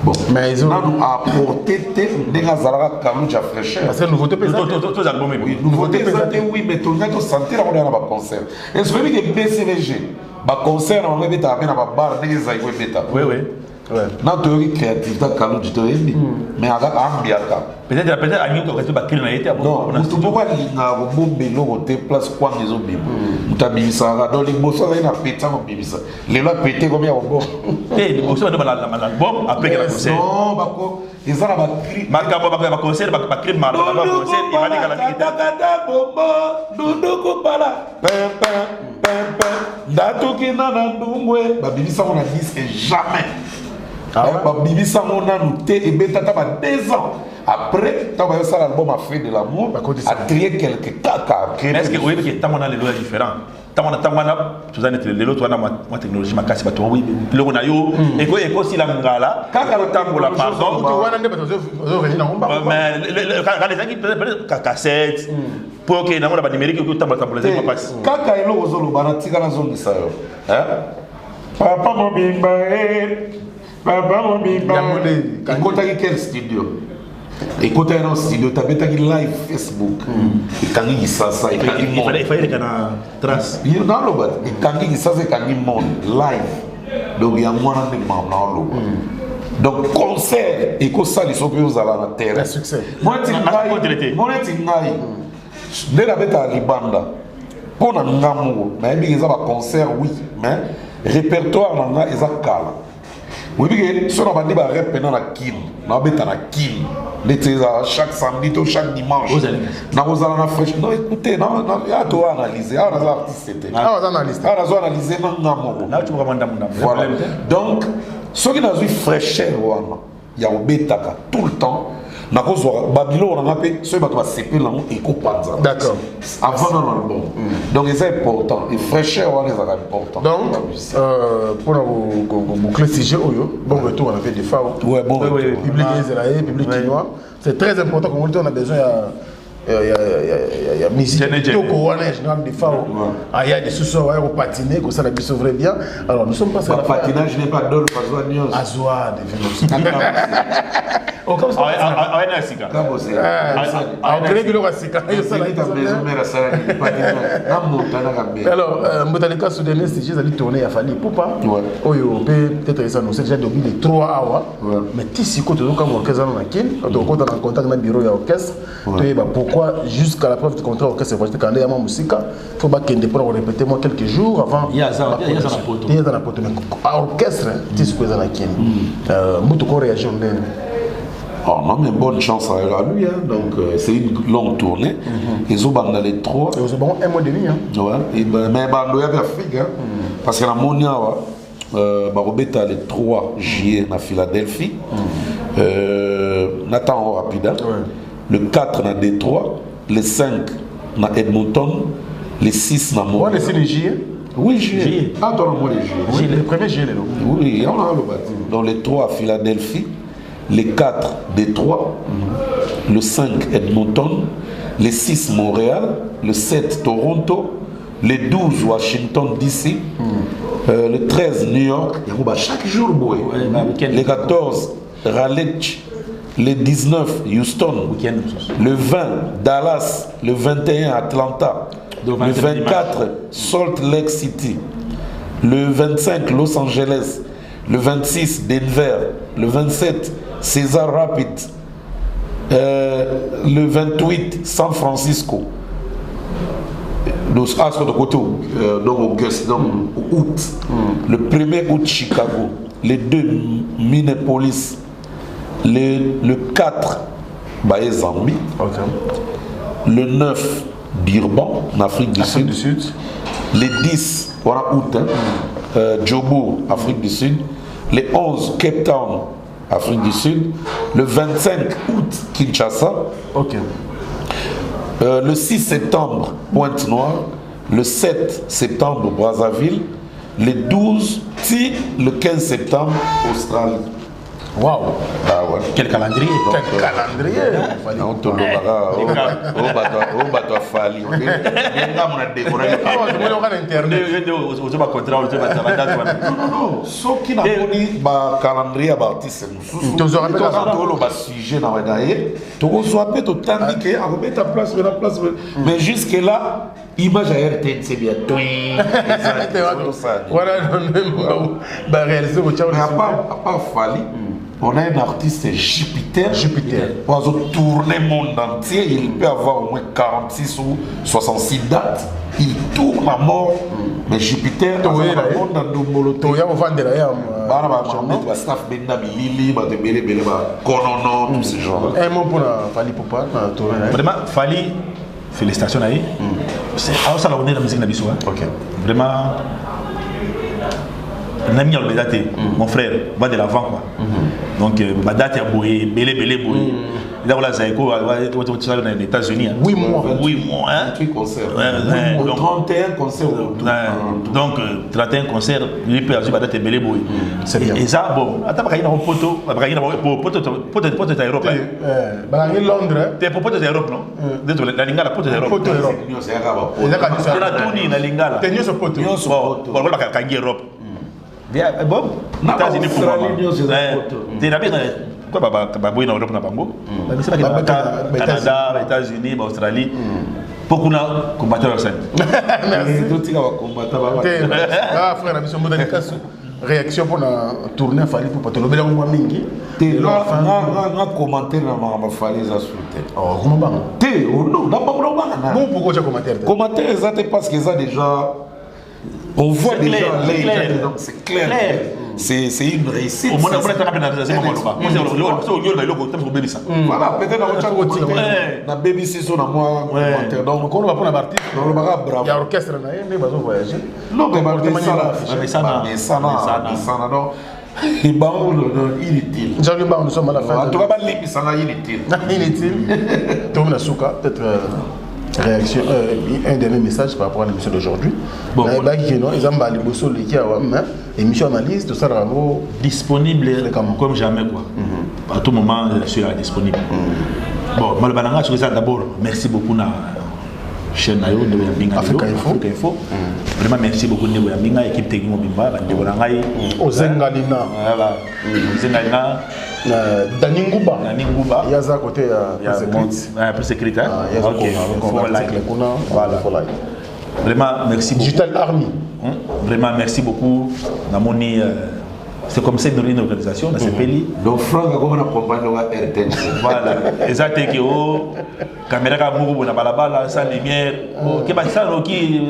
Bon, mais ils ont apporté des Gazara Kalouja fraîcheur. C'est une nouveauté pesante. Tous les albums, oui. Nouveauté pesante, oui, mais tout le monde sentit la monnaie dans ma concert. Et ce que je BCVG, ma concert, on va mettre à la barre, des Zaïwe Beta. Oui, oui. Non, tu as créativité à Kalouja, tu as dit. Mais à Ambiaka. Peut-être à New York, tu vas créer une été. Non, tu peux pas dire que tu as une côté place quoi les autres bébés. Tu as mis ça dans les bossons, il y a pété en bébé ça. Les lois pété comme il y a un bon. Les bossons de l'album après la concert. Non, bako, ils ont la cri. Ma concert, ma cri mal. Ma concert, il va dire la guitare. Dodo kopala. Pem pem pem pem. Dato ki nana ndumwe. Ba bibi ça on a dit c'est jamais. Ba bibi ça on a noté et betata ba 2 ans. Après, tu as l'album a fait de l'amour, a créé quelques caca. Est-ce que vous voyez que tant on a les lois différents? Tant on a, tu as les lois, tu as ma technologie, ma casse, oui, le Ronayo, et quoi si la ngala, quand le temps pour la pardon, mais quand les gens qui peuvent cassette, pour que dans le numérique, que tu as pour les passe. Quand il y a une zone de ça, papa mon bimba, papa mon bimba, il quel studio? Et quand tu es dans le studio, tu as live Facebook. Et quand il y a ça, il fallait qu'il y ait une trace. Il y a et quand il y a ça, c'est quand il y a live. Donc il y a moins de membres. Donc concert, et comme ça, ils sont plus à la terre. Succès. Moi, je suis dès la bête à Libanda. Pour un amour, mais il y a un concert, oui. Mais répertoire, il y a un calme. Oui, parce que si on a dit que rap pendant la kin, on a la kin. Chaque samedi, chaque dimanche. On a fraîche. Non, écoutez, on a analysé. On a artiste. On a analysé. Voilà. Donc, ceux qui ont une fraîcheur, il y a un bétaka tout le temps. Babylone, on a appelé ceux qui ont séparé l'angle et Kopanza. D'accord. Avant l'album. Donc, c'est important. Et fraîcheur, c'est important. Donc, pour boucler le sujet, bon retour, on avait des FAO. Ouais, bon retour. Public israélien, public chinois. C'est très important. Comme on a besoin il y a musique il y a des sous-sols il y a patiner que ça la sauverait bien alors nous sommes passés à la patinage n'est pas d'ol Azwa alors Mbotaleka soudanais c'est juste aller tourner à Fali Poupa peut-être ça nous c'est déjà depuis les 3 hours mais si quand on comme orchestre dans la kin donc quand on a contact dans le bureau d'orchestre pourquoi jusqu'à la preuve du contrat orchestre quand il y a ma musique faut pas qu'il dépend répéter moi quelques jours avant il y a ça mais orchestre tu sais quoi dans la kin mutu ko réagir oh non mais bonne chance à lui hein. Donc c'est une longue tournée ils ont dans les 3 ils ont un mois et demi hein ouais mais bando ya Afrique hein parce que la monia Robeta le 3 juillet à Philadelphie Nathan rapide le 4 à Détroit le 5 à Edmonton le 6 à Montréal. Ouais, le juillet. Oui, juillet. Ah, dans le mois de juillet. Le 1er juillet. Oui, on a le bâtiment. Dans les 3 à Philadelphie, les 4 Détroit, le 5 Edmonton, le 6 Montréal, le 7 Toronto, le 12 Washington DC, le 13 New York, chaque jour, le 14 Raleigh, le 19 Houston, le 20 Dallas, le 21 Atlanta, le 24 Salt Lake City, le 25 Los Angeles, le 26 Denver, le 27 Cedar Rapids, le 28 San Francisco, donc août, le 1er août Chicago, le 2 Minneapolis, le 4 Zambie, le 9 Durban en Afrique du Sud, le 10 août Djobo Afrique du Sud, le 11 Cape Town Afrique du Sud, le 25 août Kinshasa, le 6 septembre Pointe-Noire, le 7 septembre Brazzaville, le 12 le 15 septembre Australie. Waouh! Ah ouais. Quel calendrier! Quel calendrier! On te le barra, on va te fallir. On a décoré. On a internet. Non, ce qui n'a pas dit calendrier baptiste, tu nous rappelles le sujet dans le tu reçois peut te t'indiquer à remettre ta place, mais jusque là. Image à RTN, c'est bien. Voilà, réaliser au à part Fali, on a un artiste Jupiter. Pour tourner le monde entier, il peut avoir au moins 46 ou 66 dates. Il tourne à mort. Mais Jupiter, dans le monde, dans le monde, tout ça. Un mot pour Fali Poupa. Vraiment, Fali. Félicitations à lui. C'est ça la la musique Nabiso. Vraiment. Mon frère va de l'avant quoi. Donc Badate a boué, belé boué. Là où la Zaïko a été aux États-Unis. 8 mois. 8 mois. 31 concerts. Donc 31 concerts, il peut avoir Badate belé boué. C'est bien. Et ça, bon, attends, il y a un poteau, il y a un poteau d'Europe. Londres. Tu poteau d'Europe, non? La Lingala, poteau d'Europe. C'est la Tuni, la Lingala. Tu es ce poteau. Bon, voilà, quand Europe. Bon, États-Unis pour moi. Pourquoi Baboui en Europe n'a pas beau? Canada, États-Unis, Australie. Beaucoup de combattants au sein. Merci. Ah, frère, la mission réaction pour la tournée Fali Poupa. Tu l'as vu mingi. Un commentaire dans ma Fali ça souhaité. Oh, comment va? Non, bon, pourquoi tu as commentaire? Commentaire exact parce que ça déjà on voit déjà donc c'est clair. C'est une réussite. Voilà, peut-être dans BBC sur moi donc on va prendre l'artiste il y a orchestre il va voyager non mais ça Inutile. Jean-Louis Bar, nous sommes à la fin. En tout cas, inutile. Inutile. Tom Nasuka, peut-être réaction, un dernier message par rapport à l'émission d'aujourd'hui. Bon, ils ont les bossos, les émission analyse, tout ça, disponible comme jamais, quoi. À tout moment, je suis disponible. Bon, Malbananga, je d'abord, merci beaucoup na chaîne de Africa Info. Vraiment, merci beaucoup de Neboyambinga, équipe technique Mobimba, Neborangai. Ozengalina. Voilà. Ozengalina. Dani Ngouba. Il y a ça à côté. Plus sécuritaire. Voilà. Vraiment, merci beaucoup. Digital Army. Vraiment, merci beaucoup. Namoni. C'est comme ça une organisation, c'est Peli. Donc, Franck, comment on accompagne le RTN? Voilà. Exactement. Oh, caméra qui a mouru, na balabala, sans lumière. Qui va ça, qui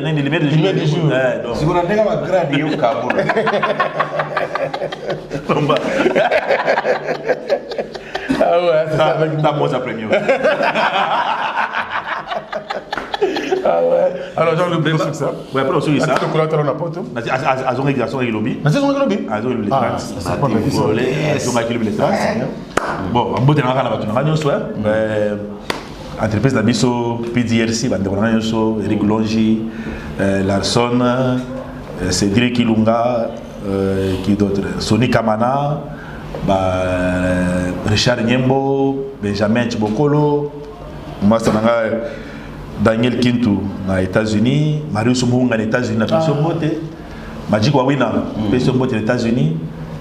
n'a des lumières de jour. Si vous n'avez pas grandi, il y a un câble. Ah ouais, c'est ça avec la pause après mieux. Ah ouais. Alors, j'ai oublié ça. Ouais, après, on suit ça. Le collateur, on a pas tout. Azon et Lobby. Azon et Lobby. Azon et Lobby. Bon, on peut tenir à la soir. Entreprise d'Abisso, PDRC, Eric Longi, Larson, Cédric Ilunga, qui d'autre, Sony Kamana, Richard Nyembo, Benjamin Chibokolo, Daniel Kintu aux États-Unis, Marius Mouhunga aux États-Unis, na Peso Mbote, Magic Wawina, Peso Mbote aux États-Unis,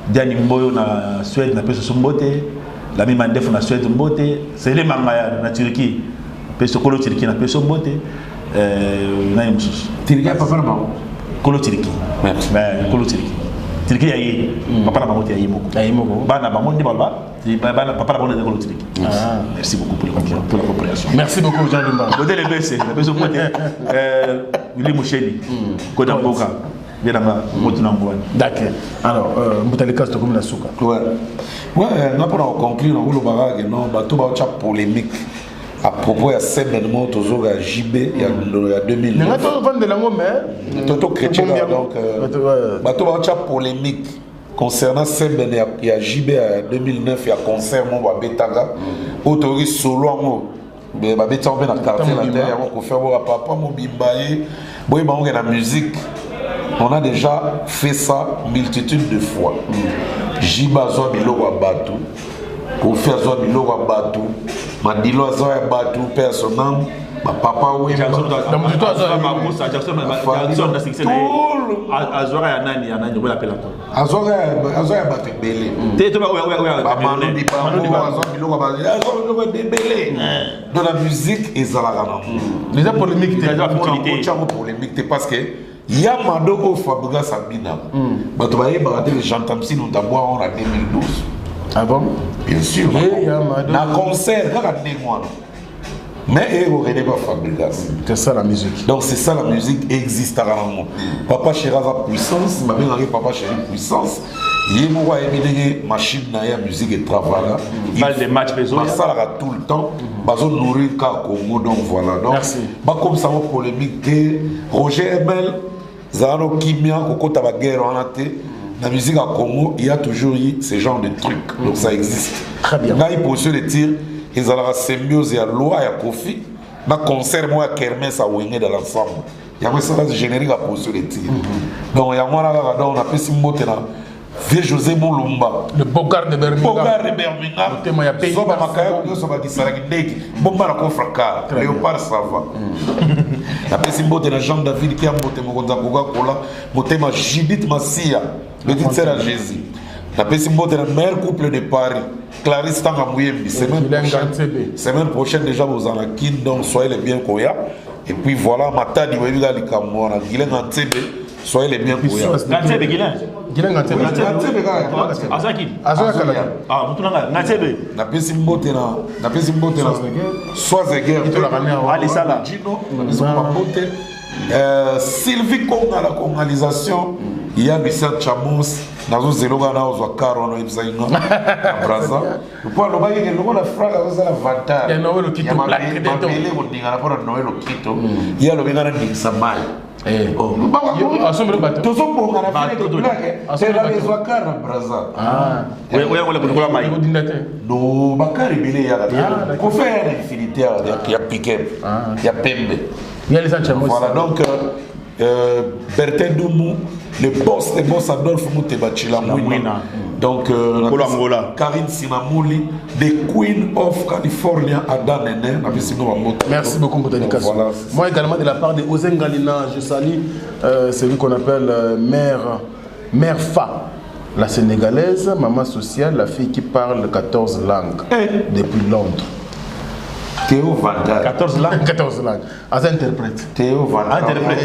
Diani Mboyo na Suède, na Peso Mbote, Lami Mandef na Suède Mbote, Sele Mangaya na Turquie, Peso Kolo Turquie na Peso Mbote, Turquie a pas vraiment Kolo Turquie. Mais Kolo Turquie. Turquie yayi, papa na bango yayi moko. Bana bango ndi balba. Papa la bonne de merci beaucoup pour la compréhension. Merci beaucoup, Jean-Louis Bar. Côté les BC, la personne Willy Moucheli, Côte Mboka, bien d'accord. Alors, Moutalika, c'est comme la souka. Ouais, nous pour conclure, on va dire non, bateau va avoir polémique à propos de cet événement toujours à JB il y a 2000. Mais on va vendre de la mais Toto chrétien donc bateau va avoir polémique. Concernant Semben, il y a JB en 2009, il y a concert mon Betaga, autorise solo en Betaga dans le quartier la terre, on fait voir papa mon bimbaye, boy on la musique. On a déjà fait ça multitude de fois. JB a zo bilo wa batu, Kofi a zo bilo wa batu, Mandilo a zo ya batu personnel. Papa oui, Jackson na succès Azora ya nani on l'appelle encore Azora battu belé dans la musique ezalaka les polémiques polémique parce que Yamado au Fabriga Sabina bato bayeba te j'entends si nous d'abord en 2012. Ah bon? Bien sûr. Na concert kaka ndengwana. Mais il n'y a pas Fabrigas. C'est ça la musique. Donc c'est ça la musique existe à rarement. Papa Chéri a puissance, ma mère a Papa Chéri puissance. Il y a une machine à musique et travail. Mal de match besoin. Ça là tout le temps. Bazo nourrir car Congo donc voilà. Donc pas comme ça une polémique que Roger Emel, Zano Kimia, Koko Tabaguerre en athée. La musique à Congo, il y a toujours eu ce genre de trucs. Donc ça existe. Très bien. Là il pose les tirs. Ils ont la symbiose, il y a l'eau, il y a Kofi. Dans le concert, moi, Kermès a oué dans l'ensemble. Il y a ça générique à poser les tirs. Donc, il y a moi là, on a fait ce mot là. Vieux José Moulumba. Le Bogart de Birmingham. Bogart de Birmingham. Le thème, il y a pays. Soba Makaya, nous sommes à Gisaragindeki. Bomba la Kofraka. Léopard, ça va. Il y a fait ce mot de Jean-David qui a monté mon Coca-Cola. Mon thème à Judith Massia. Le titre c'est à Jésus. Il y a fait ce mot de la meilleure couple de Paris. Clarisse Tangamouyembi, semaine prochaine déjà vous en avez donc soyez les biens Koya. Et puis voilà, Matadi Webiga Likamouana, Guilain Antebe, soyez les biens Koya. Gantebe Guilain. Guilain Antebe. Azaki. Azaki. Ah, Moutoulanga, Gantebe. Na pesi mbotena, Soazeguer. Ali Sala. Gino, Sylvie Konga la congalisation. il y a Lucien Chamos nazo zeloga na ozwa karo no ibzainga braza pour le bail que le la franga ça la vantard ya no le kito black de to il est ondinga na pour no le kito il y a le benga na ndisa mal oh asombre bato to so bonga na file de black c'est la ozwa karo braza ouais on le kola mai no bakari bile ya la ko faire infinité ya piquet ya pembe voilà donc Bertin Doumou, le boss des boss Adolphe Moutebachila Mouina. Donc, Karine Simamouli, the Queen of California, Ada Nene. Merci beaucoup pour ta dédication. Voilà, moi également, de la part de Ozen Galina, je salue celui qu'on appelle Mère Fa, la sénégalaise, maman sociale, la fille qui parle 14 langues depuis Londres. Théo Vandal. 14 langues. 14 langues. As interprète. Théo Vandal. Interprète.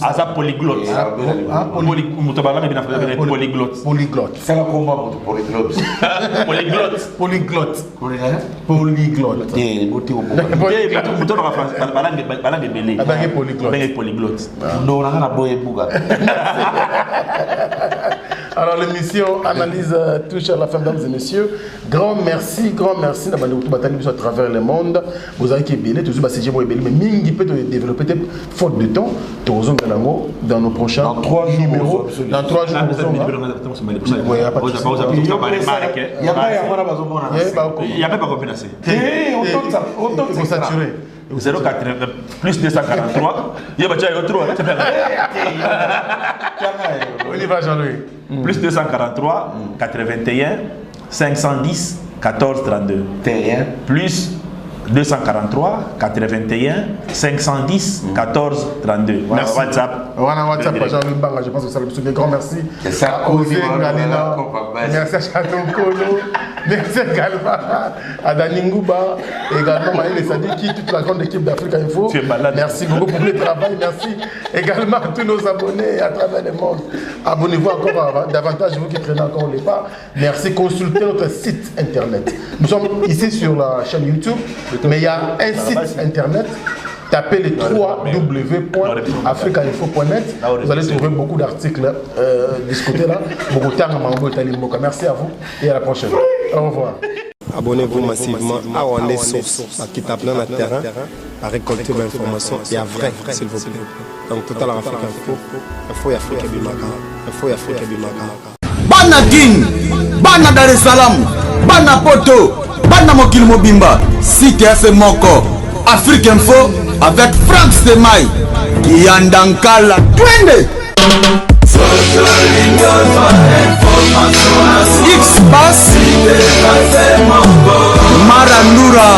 As polyglotte. Polyglotte. Polyglotte. C'est la combat pour polyglotte. Polyglotte. Polyglotte. Polyglotte. Polyglotte. Non, on a la boye bouga. Alors l'émission Analyse touche à la fin, mesdames et messieurs. Grand merci à travers le monde. Vous avez qui est belé, toujours c'est moi belé, mais mingi peut développer faute de temps. Dans nos prochains dans 3 numéros. Dans 3 jours. Il n'y a pas de financé. Il faut saturer. 0,80 plus 243. Il y a on y va, Jean-Louis. Plus 243, 81, 510, 14, 32. Plus 243, 81, 510, 14, 32. Voilà, WhatsApp. Voilà, WhatsApp, Jean-Louis Banga, je pense que ça le grand merci. À Osé Galina, merci à Chaton Kolo, merci également à Dani Ngouba, également à Maël Sadiki, toute la grande équipe d'Afrique Info. Merci beaucoup pour le travail, merci également à tous nos abonnés à travers le monde. Abonnez-vous encore davantage, vous qui traînez encore les pas. Merci, consultez notre site internet. Nous sommes ici sur la chaîne YouTube. Mais il y a un site internet, tapez les www.africainfo.net. Vous allez trouver beaucoup d'articles discutés là. Merci à vous et à la prochaine. Au revoir. Abonnez-vous massivement à Wandé Source, qui tape dans le terrain, à récolter l'information et à vrai, s'il vous plaît. Donc, Total Afrique Info, Info Afrique Bimaka, Info Afrique Bimaka. Bana King, Bana Dar es Salaam, Bana Poto, Bana Mokil Mobimba, CTF Moko, Afrique Info avec Franck Stemai, Kiandankala, Twende. X-Bass, Maranura.